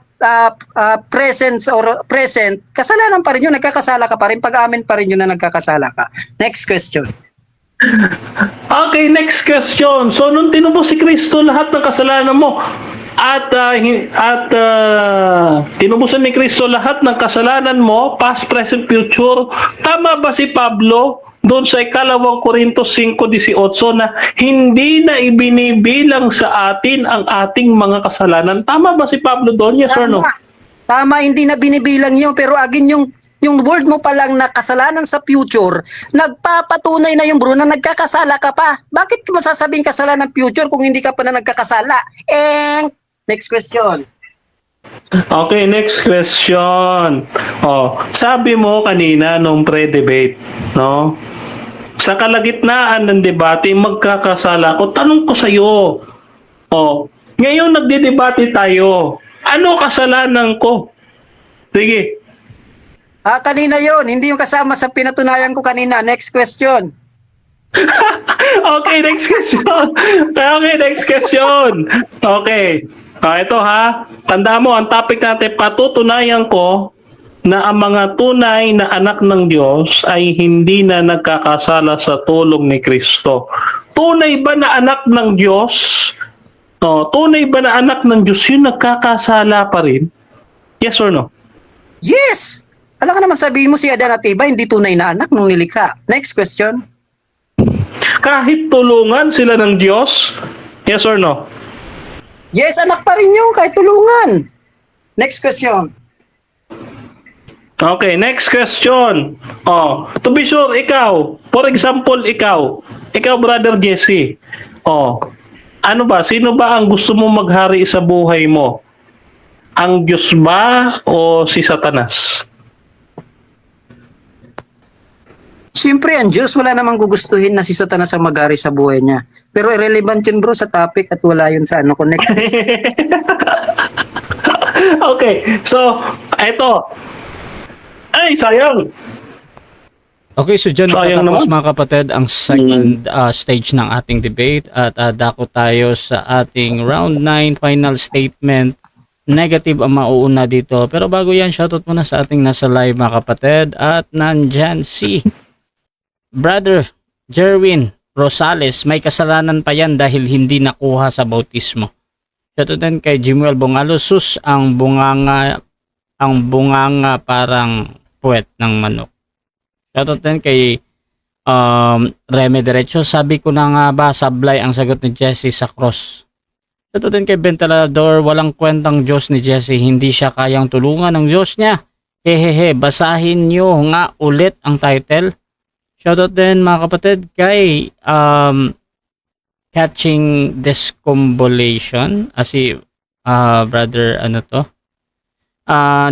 presence or present, kasalanan pa rin yun, nagkakasala ka pa rin, pag-amin pa rin yun na nagkakasala ka. Next question. Okay, next question. So nung tinubos si Kristo lahat ng kasalanan mo at tinubusan ni Kristo lahat ng kasalanan mo, past, present, future, tama ba si Pablo doon sa ikalawang Korintos 5:18 na hindi na ibinibilang sa atin ang ating mga kasalanan? Tama ba si Pablo doon? Yes or no? Tama, hindi na binibilang yun, pero again, yung word mo palang na kasalanan sa future, nagpapatunay na yung bro na nagkakasala ka pa. Bakit mo sasabing kasalanan future kung hindi ka pa na nagkakasala? Next question. Okay, next question. Oh, sabi mo kanina nung pre-debate, no? Sa kalagitnaan ng debate, magkakasala ko. Tanong ko sa iyo. Oh, ngayon nagdedebate tayo. Ano kasalanan ko? Sige. Kanina yon, hindi yung kasama sa pinatunayan ko kanina. Next question. Okay, next question. Okay, next question. Okay. Ito ha. Tanda mo, ang topic natin, patutunayan ko na ang mga tunay na anak ng Diyos ay hindi na nagkakasala sa tulong ni Kristo. Tunay ba na anak ng Diyos? Tunay ba na anak ng Diyos yung nagkakasala pa rin? Yes or no? Yes! Alam ka naman sabihin mo si Adan at Eva, hindi tunay na anak nung nilikha. Next question. Kahit tulungan sila ng Diyos? Yes or no? Yes, anak pa rin yun, kahit tulungan. Next question. Okay, next question. To be sure, ikaw, for example, ikaw, Brother Jesse, ano ba, sino ba ang gusto mo maghari sa buhay mo? Ang Diyos ba o si Satanas? Siyempre, ang Diyos, wala namang gugustuhin na si Satanas ang maghari sa buhay niya. Pero irrelevant yun bro sa topic at wala yun sa next question. Okay, so, eto. Ay, sayang. Okay, so dyan Sayang nakatapos naman. mga kapatid ang second stage ng ating debate at dako tayo sa ating round 9 final statement. Negative ang mauuna dito. Pero bago yan, shoutout muna sa ating nasa live mga kapatid at nandyan si Brother Jerwin Rosales. May kasalanan pa yan dahil hindi nakuha sa bautismo. Shoutout din kay Jimuel Bongalo. Sus, ang bunganga parang puwet ng manok. Shoutout din kay Reme Derecho. Sabi ko na nga ba, sablay ang sagot ni Jesse sa cross. Shoutout din kay Ventilador. Walang kwentang Diyos ni Jesse. Hindi siya kayang tulungan ng Diyos niya. Hehehe, basahin nyo nga ulit ang title. Shoutout din mga kapatid kay Catching Discombulation. Si brother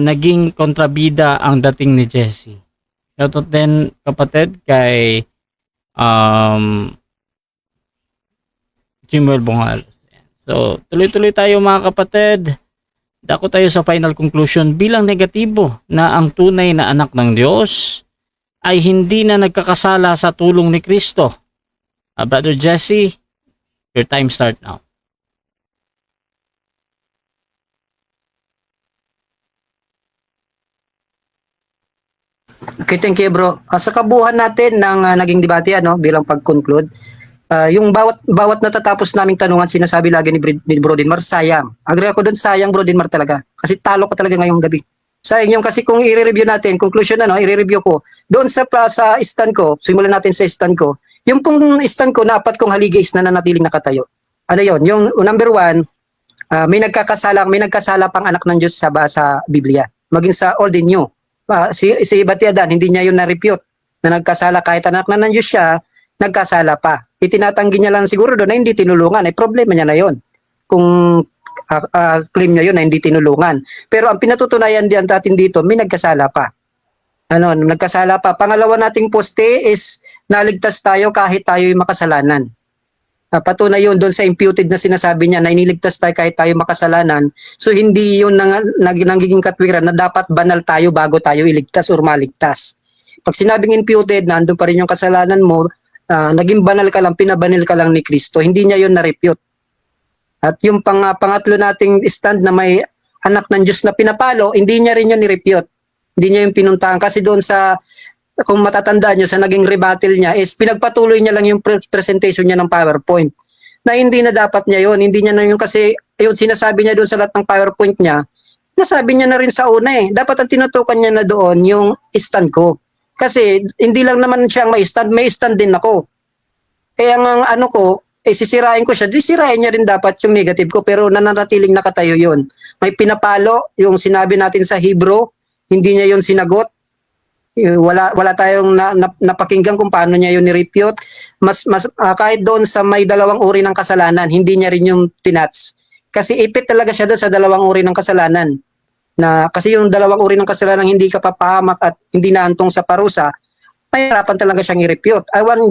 naging kontrabida ang dating ni Jesse. Shoutout din kapatid kay Jimuel Bongalo. So, tuloy-tuloy tayo mga kapatid. Dako tayo sa final conclusion bilang negatibo na ang tunay na anak ng Diyos ay hindi na nagkakasala sa tulong ni Kristo. Brother Jesse, your time start now. Okay, thank you bro. Sa kabuuan natin ng naging debate bilang pag-conclude, yung bawat natatapos naming tanungan sinasabi lagi ni Bro Dinmar, sayang. Agree ako doon, sayang Bro Dinmar talaga. Kasi talo ko talaga ngayong gabi. Sayang yung kasi kung i-review natin, conclusion i-review ko. Doon sa stand ko, simulan natin sa stand ko. Yung pong stand ko na apat kong haligis na nanatiling nakatayo. Ano yon? Yung number 1, may nagkasala pang anak ng Diyos sa Biblia. Maging sa Old and New. Si Batiadan, hindi niya yun na-repute na nagkasala kahit anak na ng Diyos siya, nagkasala pa. Itinatanggi niya lang siguro doon na hindi tinulungan. Ay problema niya na yon. Kung claim niya yun na hindi tinulungan. Pero ang pinatutunayan diyan natin dito, may nagkasala pa. Nagkasala pa. Pangalawa nating poste is naligtas tayo kahit tayo'y makasalanan. patunay yun doon sa imputed na sinasabi niya na iniligtas tayo kahit tayo makasalanan. So hindi yun nagiging katwiran na dapat banal tayo bago tayo iligtas or maligtas. Pag sinabing imputed, nandun pa rin yung kasalanan mo, naging banal ka lang, pinabanil ka lang ni Kristo. Hindi niya yun na-repute. At yung pangatlo nating stand na may anak ng Diyos na pinapalo, hindi niya rin yun ni-repute. Hindi niya yung pinuntahan. Kasi doon sa, kung matatandaan nyo, sa naging rebuttal niya, is pinagpatuloy niya lang yung presentation niya ng PowerPoint. Na hindi na dapat niya yun. Hindi niya na yun kasi, yung sinasabi niya doon sa lahat ng PowerPoint niya, nasabi niya na rin sa una eh. Dapat ang tinutukan niya na doon yung stand ko. Kasi hindi lang naman siya may stand din ako. Eh ang ano ko, sisirain ko siya, sirain niya rin dapat yung negative ko, pero nananatiling nakatayo yun. May pinapalo, yung sinabi natin sa Hebrew, hindi niya yun sinagot. Wala tayong napakinggan kung paano niya yun ni-repute. Kahit doon sa may dalawang uri ng kasalanan, hindi niya rin yung tinats. Kasi ipit talaga siya doon sa dalawang uri ng kasalanan. Kasi yung dalawang uri ng kasalanan hindi ka papahamak at hindi naantong sa parusa, may harapan talaga siyang i-repute.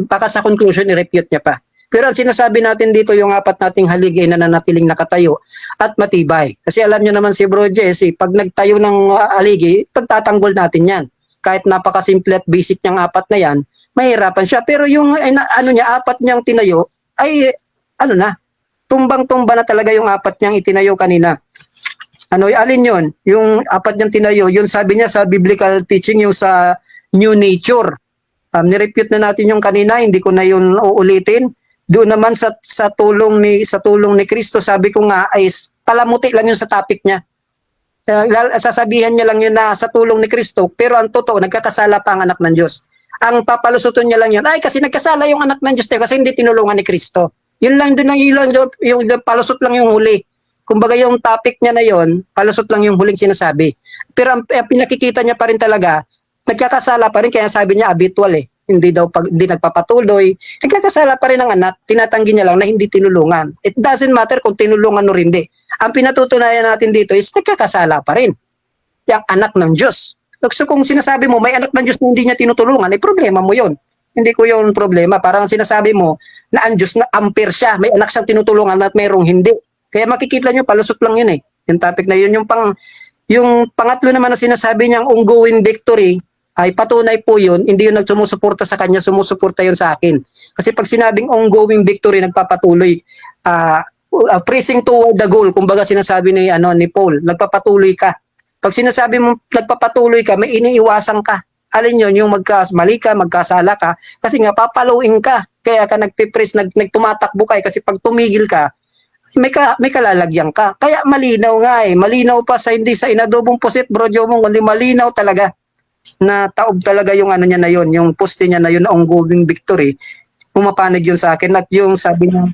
Baka sa conclusion, i-repute niya pa. Pero ang sinasabi natin dito, yung apat nating haligi ay nananatiling nakatayo at matibay. Kasi alam niyo naman si Bro Jesse, pag nagtayo ng haligi, pagtatanggol natin yan. Kahit napakasimple at basic niyang apat na yan, mahirapan siya. Pero yung apat niyang tinayo, ay tumbang-tumba na talaga yung apat niyang itinayo kanina. Alin yun? Yung apat niyang tinayo, yun sabi niya sa biblical teaching, yung sa new nature. Nirepute na natin yung kanina, hindi ko na yun uulitin. Doon naman sa tulong ni Kristo, sabi ko nga ay palamuti lang yun sa topic niya. Sasabihan niya lang yun na sa tulong ni Kristo, pero ang totoo, nagkakasala pa ang anak ng Diyos. Ang papalusutin niya lang yun, ay kasi nagkasala yung anak ng Diyos kasi hindi tinulungan ni Kristo. Yun lang doon yung palusot lang yung huli. Kumbaga yung topic niya na yun, palusot lang yung huling sinasabi. Pero ang pinakikita niya pa rin talaga, nagkakasala pa rin, kaya sabi niya habitual eh. Hindi nagpapatuloy. Nagkakasala pa rin ang anak, tinatanggi niya lang na hindi tinulungan. It doesn't matter kung tinulungan o hindi. Ang pinatutunayan natin dito is nagkakasala pa rin. Yung anak ng Diyos. So kung sinasabi mo may anak ng Diyos na hindi niya tinutulungan, ay problema mo yon. Hindi ko yung problema. Parang sinasabi mo na ang Diyos na ampere siya, may anak siyang tinutulungan at mayroong hindi. Kaya makikita niyo, palusot lang yun eh. Yung topic na yun, yung pangatlo naman na sinasabi niyang ongoing victory, ay patunay po yun, hindi yun sumusuporta sa kanya, sumusuporta yun sa akin. Kasi pag sinabing ongoing victory, nagpapatuloy, pressing toward the goal, kumbaga sinasabi ni Paul, nagpapatuloy ka. Pag sinasabi mo nagpapatuloy ka, may iniiwasan ka. Alin yun, yung mali ka, magkasala ka, kasi nga papalawin ka. Kaya ka nagpipress, nagtumatakbo ka, kasi pag tumigil ka, may kalalagyan ka. Kaya malinaw nga eh. Malinaw pa hindi sa inadobong pusit, Bro Jomong, kundi malinaw talaga na taob talaga yung niya na yun, yung poste niya na yun, ongoing victory. Pumapanig yun sa akin at yung sabi niya,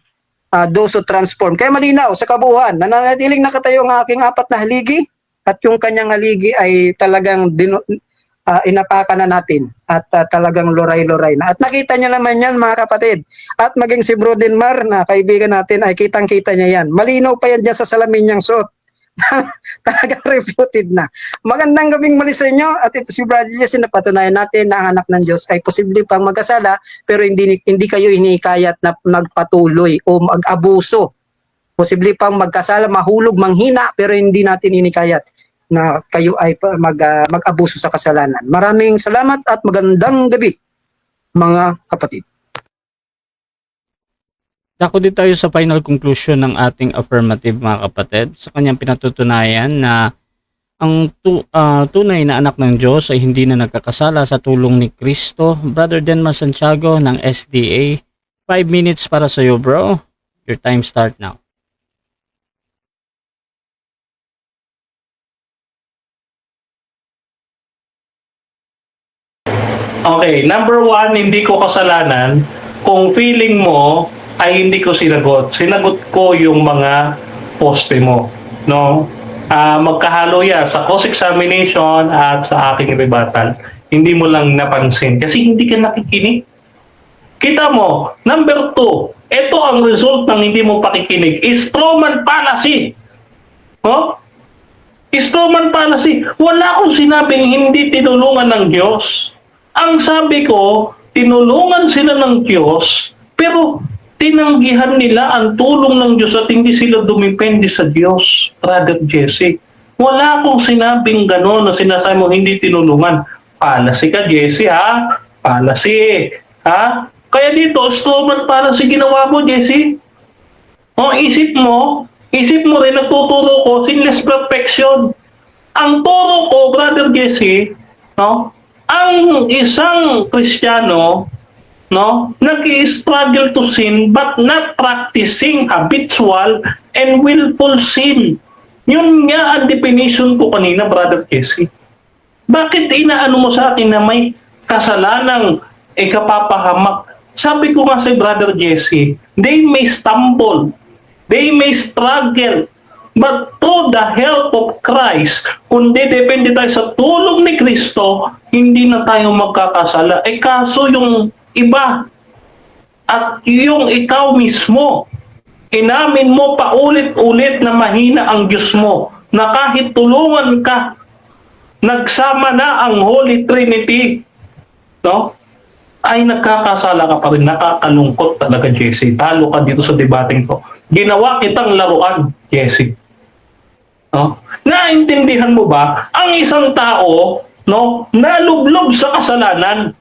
those who transform. Kaya malinaw sa kabuuan, nananatiling nakatayo ang aking apat na haligi at yung kanyang haligi ay talagang inapakan na natin at talagang loray-loray na. At nakita niya naman yan mga kapatid. At maging si Bro Denmar na kaibigan natin ay kitang-kita niya yan. Malinaw pa yan dyan sa salamin niyang suot. Talagang refuted na. Magandang gabing muli sa inyo at ito si Brother Jesse, napatunayan natin na ang anak ng Diyos ay posibleng pang magkasala pero hindi kayo hinihikayat na magpatuloy o mag-abuso. Posibleng pang magkasala, mahulog, manghina pero hindi natin hinikayat na kayo ay mag-abuso sa kasalanan. Maraming salamat at magandang gabi mga kapatid. Dako din tayo sa final conclusion ng ating affirmative mga kapatid. Sa kanyang pinatutunayan na ang tunay na anak ng Diyos ay hindi na nagkakasala sa tulong ni Kristo. Brother Denmar Santiago ng SDA, 5 minutes para sa iyo bro. Your time start now. Okay, number 1, hindi ko kasalanan kung feeling mo ay hindi ko sinagot. Sinagot ko yung mga poste mo, no? Magkahalo yan sa cross-examination at sa aking rebuttal. Hindi mo lang napansin kasi hindi ka nakikinig. Kita mo, number 2, ito ang result ng hindi mo pakikinig. Strawman fallacy. No? Strawman fallacy. Wala akong sinabing hindi tinulungan ng Diyos. Ang sabi ko, tinulungan sila ng Diyos, pero tinanggihan nila ang tulong ng Diyos at hindi sila dumipende sa Diyos, Brother Jesse. Wala akong sinabing gano'n na sinasabi mo hindi tinulungan. Palasi ka, Jesse, ha? Palasi, ha? Kaya dito, strawman palasi ginawa mo, Jesse. O, isip mo rin, nagtuturo ko, sinless perfection. Ang turo ko, Brother Jesse, no? Ang isang Kristiyano, no, nag-i-struggle to sin but not practicing habitual and willful sin. Yun nga ang definition ko kanina, Brother Jesse. Bakit inaano mo sa akin na may kasalanang kapapahamak? Sabi ko nga sa Brother Jesse, they may stumble, they may struggle, but through the help of Christ, kundi depende tayo sa tulong ni Kristo, hindi na tayo magkakasala. Kaso yung iba at yung ikaw mismo, inamin mo paulit-ulit na mahina ang Diyos mo, na kahit tulungan ka, nagsama na ang Holy Trinity, no? Ay nagkakasala ka pa rin. Nakakalungkot talaga, Jesse. Talo ka dito sa debating ko. Ginawa kitang laruan, Jesse. No? Naintindihan mo ba ang isang tao, no, nalublob sa kasalanan,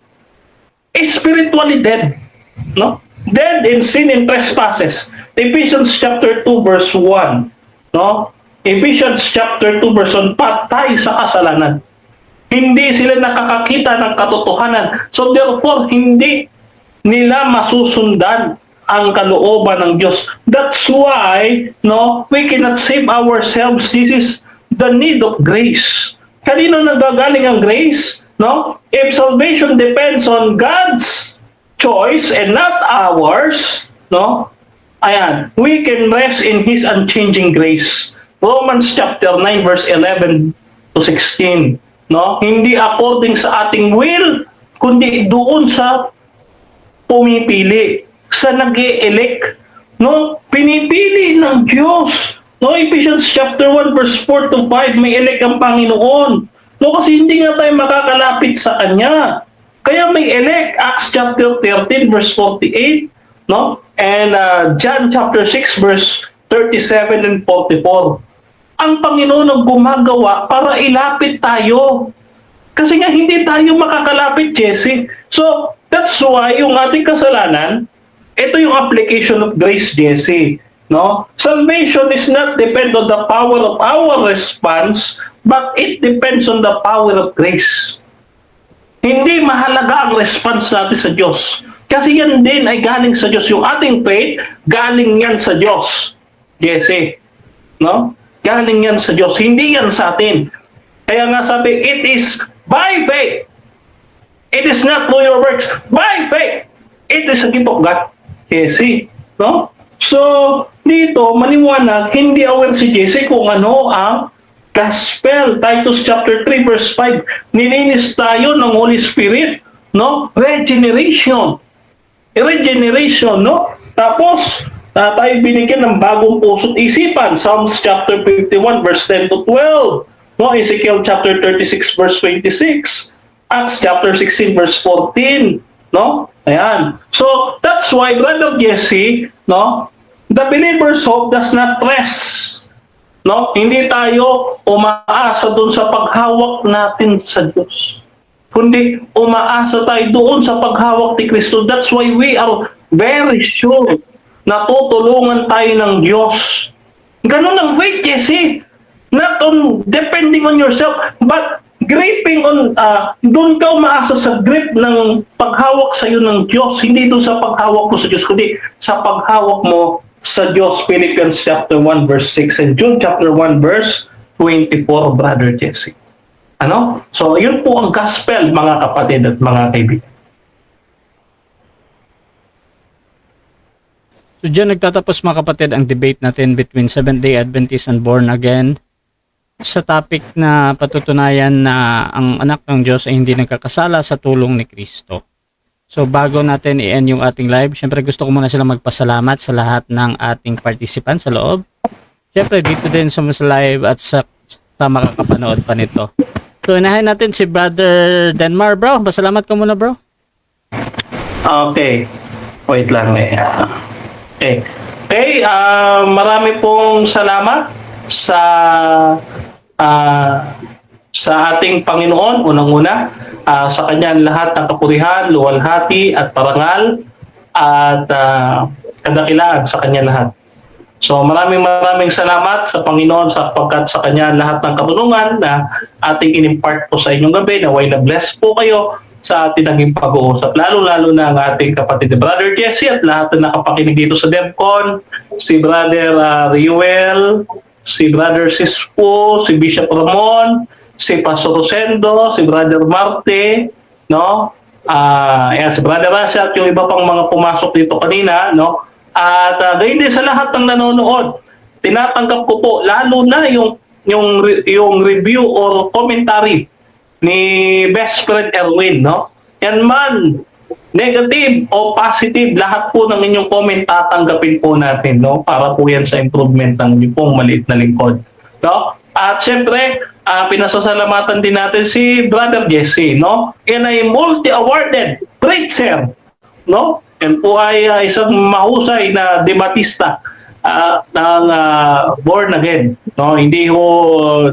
spiritually dead, no? Dead in sin and trespasses. Ephesians chapter 2 verse 1, no? Ephesians chapter 2 verse 1, patay sa kasalanan. Hindi sila nakakakita ng katotohanan. So therefore, hindi nila masusundan ang kalooban ng Diyos. That's why, no, we cannot save ourselves. This is the need of grace. Kanino nagagaling ang grace? No? If salvation depends on God's choice and not ours, no? Ayan, we can rest in His unchanging grace. Romans chapter 9 verse 11 to 16. No? Hindi according sa ating will, kundi doon sa pumipili, sa nag-e-elect, no? Pinipili ng Diyos. No, Ephesians chapter 1 verse 4 to 5, may elect ang Panginoon. No, kasi hindi nga tayo makakalapit sa Kanya. Kaya may elect, Acts chapter 13 verse 48, no? And John chapter 6 verse 37 and 44. Ang Panginoon ang gumagawa para ilapit tayo. Kasi nga hindi tayo makakalapit, Jesse. So, that's why yung ating kasalanan, ito yung application of grace, Jesse. No? Salvation is not depend on the power of our response, but it depends on the power of grace. Hindi mahalaga ang response natin sa Diyos. Kasi yan din ay galing sa Diyos. Yung ating faith, galing yan sa Diyos, Jesse. No? Galing yan sa Diyos, hindi yan sa atin. Kaya nga sabi, it is by faith. It is not through your works. By faith. It is a gift of God. Jesse. No? So, dito, maniwanag, hindi aware si Jesse kung ano ang gospel. Titus chapter 3 verse 5. Nilinis tayo ng Holy Spirit. No? Regeneration. Regeneration, no? Tapos, tayo binigyan ng bagong puso't isipan. Psalms chapter 51 verse 10 to 12. No, Ezekiel chapter 36 verse 26. Acts chapter 16 verse 14. No? Ayan. So, that's why, Brother Jesse, no, the believer's hope does not rest. No? Hindi tayo umaasa doon sa paghawak natin sa Diyos. Kundi umaasa tayo doon sa paghawak ni Kristo. That's why we are very sure natutulungan tayo ng Diyos. Ganun ang faith, Jesse. Not on depending on yourself, but gripping on, doon ka umaasa sa grip ng paghawak sa iyo ng Diyos. Hindi doon sa paghawak mo sa Diyos, kundi sa paghawak mo sa Diyos. Philippians chapter 1 verse 6 and Jude chapter 1 verse 24, Brother Jesse. Ano? So, yun po ang gospel, mga kapatid at mga kaibigan. So dyan nagtatapos mga kapatid ang debate natin between Seventh-day Adventist and Born Again sa topic na patutunayan na ang anak ng Diyos ay hindi nagkakasala sa tulong ni Kristo. So bago natin i-end yung ating live, syempre gusto ko muna silang magpasalamat sa lahat ng ating participants sa loob. Syempre dito din sa live at sa makakapanood pa nito. So inahin natin si Brother Denmar, bro. Pasalamat ka muna, bro. Okay. Wait lang eh. Okay, marami pong salamat sa ah, sa ating Panginoon, unang-una, sa kanyang lahat ng kapurihan, luwalhati at parangal at kadakilaan sa kanya lahat. So maraming salamat sa Panginoon sapagkat sa kanya lahat ng karunungan na ating inimpart po sa inyong gabi, naway na bless po kayo sa ating naging pag-uusap. Lalo-lalo na ang ating kapatid na Brother Jesse at lahat na nakapakinig dito sa DevCon, si Brother Riuel, si Brother Sispo, si Bishop Ramon, si Pastor Rosendo, si Brother Marte, no? Ayan, si Brother Rasha at yung iba pang mga pumasok dito kanina, no? At gayon din sa lahat ng nanonood. Tinatanggap ko po lalo na yung review or commentary ni Best Friend Erwin, no? Yan man, negative o positive, lahat po ng inyong comment tatanggapin po natin, no? Para po yan sa improvement ng inyong pong maliit na lingkod, no? At syempre, pinasasalamatan din natin si Brother Jesse, no? Yan ay multi-awarded preacher, no? Yan po ay isang mahusay na debatista ng born again, no? Hindi ho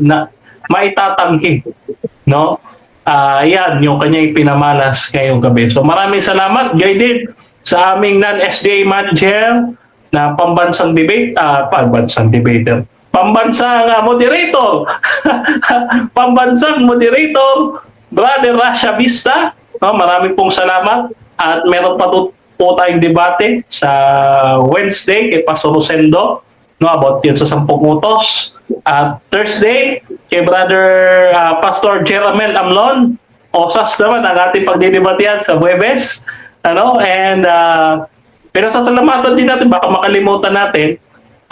na maitatanggi, no? Yan yung kanyang pinamalas ngayong gabi. So maraming salamat, Gaydin, sa aming non-SDA manager na pambansang debate, pambansang debater, pambansang moderator, pambansang moderator, Brother Rasha Vista. No, maraming pong salamat at meron pa po tayong debate sa Wednesday kay Pastor Rosendo, no, about yun sa 10 utos. At Thursday, kay Brother Pastor Jeramel Amlon, osas naman ang ating pagdidebatehan sa Huwebes. Ano? And pinasasalamatan din natin, baka makalimutan natin,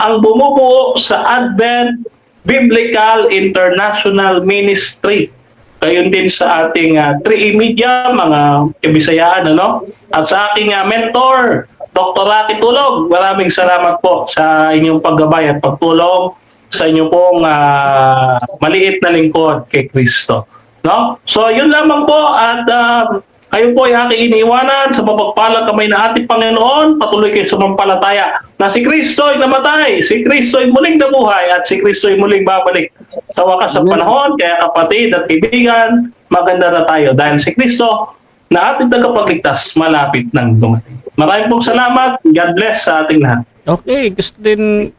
ang bumubuo sa Advent Biblical International Ministry. Gayon din sa ating 3E Media, mga kabisayaan, ano? At sa aking mentor, Dr. Rocky Tulog, maraming salamat po sa inyong paggabay at pagtulong sa inyong pong maliit na lingkod kay Kristo. No? So, yun lamang po at kayo po ay aking iniiwanan sa mapagpalang kamay na ating Panginoon. Patuloy kayo sumampalataya na si Kristo ay namatay, si Kristo ay muling nabuhay, at si Kristo ay muling babalik sa wakas ng panahon. Kaya kapatid at kaibigan, maganda na tayo dahil si Kristo na ating tagapagligtas malapit nang dumating. Maraming pong salamat. God bless sa ating lahat. Okay, gusto din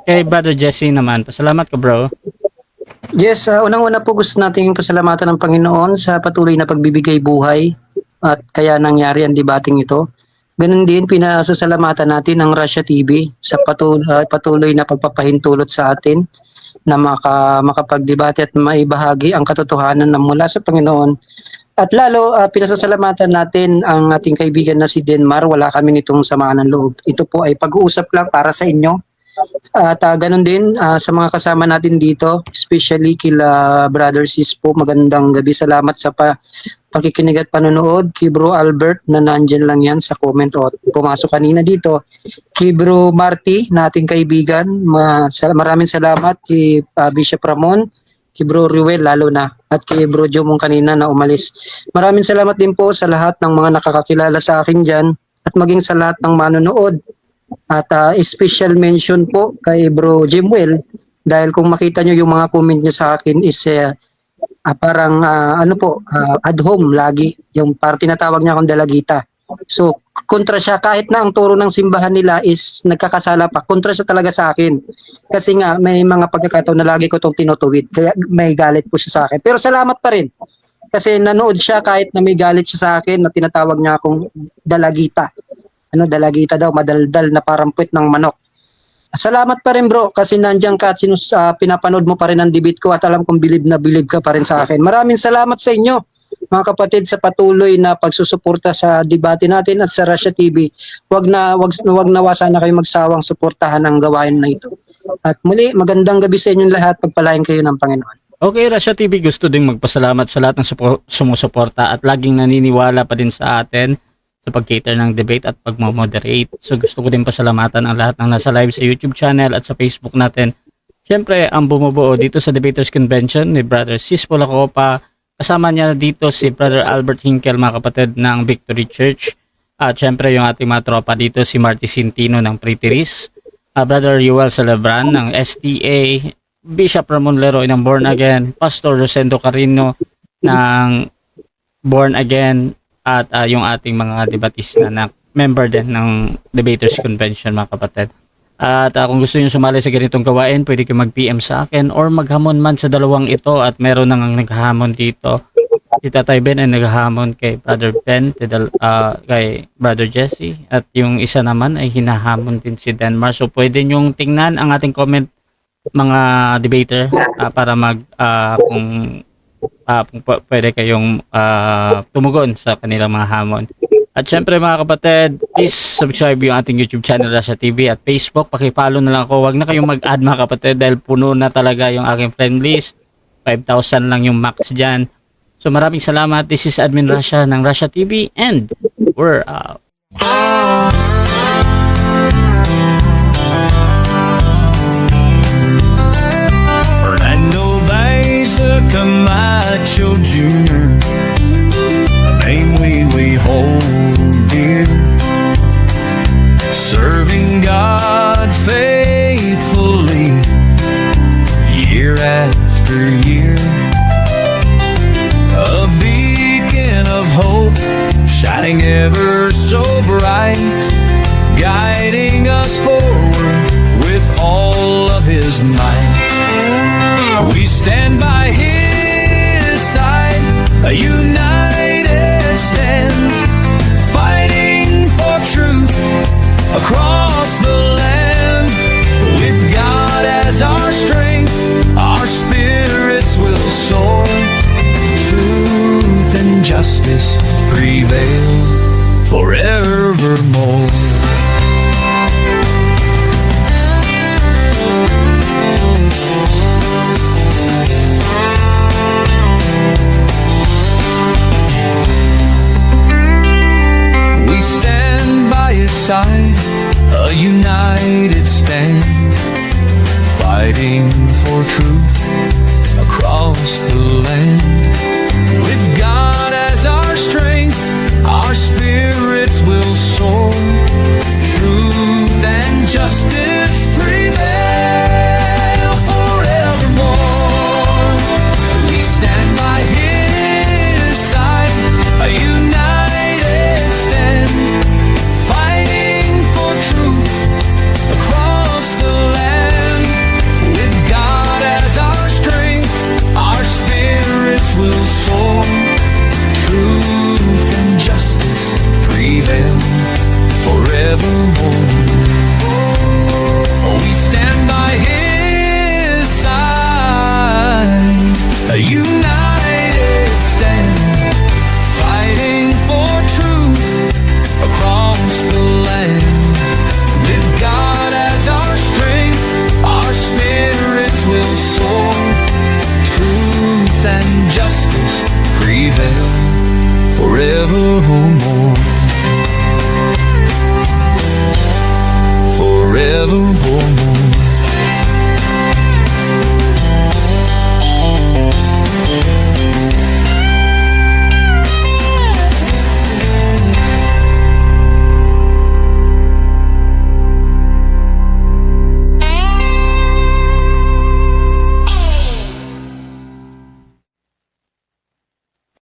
kay Brother Jesse naman. Pasalamat ka, bro. Yes, unang-una po gusto nating pasalamatan ng Panginoon sa patuloy na pagbibigay buhay at kaya nangyari ang debating ito. Ganun din, pinasasalamatan natin ang Russia TV sa patuloy na pagpapahintulot sa atin na makapagdebate at maibahagi ang katotohanan na mula sa Panginoon. At lalo, pinasasalamatan natin ang ating kaibigan na si Denmar. Wala kami nitong samaan ng loob. Ito po ay pag-uusap lang para sa inyo. At ganun din sa mga kasama natin dito, especially kila Brother Sispo, magandang gabi. Salamat sa pakikinig at panonood. Kay Bro Albert na nandyan lang yan sa comment o pumasok kanina dito. Kay Bro Marty, nating kaibigan, maraming salamat. Kay Bishop Ramon, kay Bro Riuel lalo na, at kay Bro Jomong kanina na umalis. Maraming salamat din po sa lahat ng mga nakakakilala sa akin dyan at maging sa lahat ng manonood. At special mention po kay Bro Jimwell dahil kung makita nyo yung mga comment niya sa akin is parang at home lagi, yung tinatawag niya akong dalagita. So kontra siya, kahit na ang turo ng simbahan nila is nagkakasala pa, kontra siya talaga sa akin kasi nga may mga pagkakataon na lagi ko itong tinutuwid, kaya may galit po siya sa akin, pero salamat pa rin kasi nanood siya kahit na may galit siya sa akin na tinatawag niya akong dalagita. Dalagita daw, madaldal na parang puwet ng manok. Salamat pa rin bro kasi nandiyan ka at pinapanood mo pa rin ang debate ko at alam kong bilib na bilib ka pa rin sa akin. Maraming salamat sa inyo mga kapatid sa patuloy na pagsusuporta sa debate natin at sa Russia TV. Wag nawa sana kayo magsawang suportahan ang gawain na ito. At muli, magandang gabi sa inyong lahat. Pagpalain kayo ng Panginoon. Okay, Russia TV, gusto din magpasalamat sa lahat ng sumusuporta at laging naniniwala pa din sa atin sa pag-cater ng debate at pag-moderate. So gusto ko din pasalamatan ang lahat ng nasa live sa YouTube channel at sa Facebook natin. Siyempre, ang bumubuo dito sa Debaters Convention ni Brother Sispo Lacopa. Kasama niya dito si Brother Albert Hinkel, mga kapatid ng Victory Church. At syempre yung ating mga tropa dito, si Marty Centino ng Pretty Riz, Brother Yuel Celebran ng STA, Bishop Ramon Leroy ng Born Again, Pastor Rosendo Carino ng Born Again, at yung ating mga debatista na member din ng Debaters Convention, mga kapatid. At kung gusto nyo sumali sa ganitong gawain, pwede kayo mag-PM sa akin or maghamon man sa dalawang ito, at meron nang naghahamon dito. Si Tatay Ben ay naghahamon kay Brother Ben, kay Brother Jesse, at yung isa naman ay hinahamon din si Denmar. So pwede nyong tingnan ang ating comment, mga debater, para kung pwede kayong tumugon sa kanilang mga hamon. At syempre mga kapatid, please subscribe yung ating YouTube channel Rasha TV at Facebook. Pakipollow na lang ako. Huwag na kayong mag-add mga kapatid dahil puno na talaga yung aking friend list. 5,000 lang yung max dyan. So maraming salamat. This is Admin Rasha ng Rasha TV and we're out. Fernando Baeza Camacho Jr., a name we hold dear, serving God faithfully year after year, a beacon of hope shining ever so bright, guiding us forward with all of his might. We stand by his side, a united stand, fighting for truth across the land. With God as our strength, our spirits will soar. Truth and justice prevail forevermore. We stand by his side, a united stand, fighting for truth across the land. With God as our strength, our spirits will soar. Truth and justice prevail forevermore. We stand by his side, a united stand, fighting for truth across the land. With God as our strength, our spirits will soar. Truth and justice prevail forevermore. We stand by his side, a united stand, fighting for truth across the land. With God as our strength, our spirits will soar. Truth and justice prevail forevermore. Forevermore.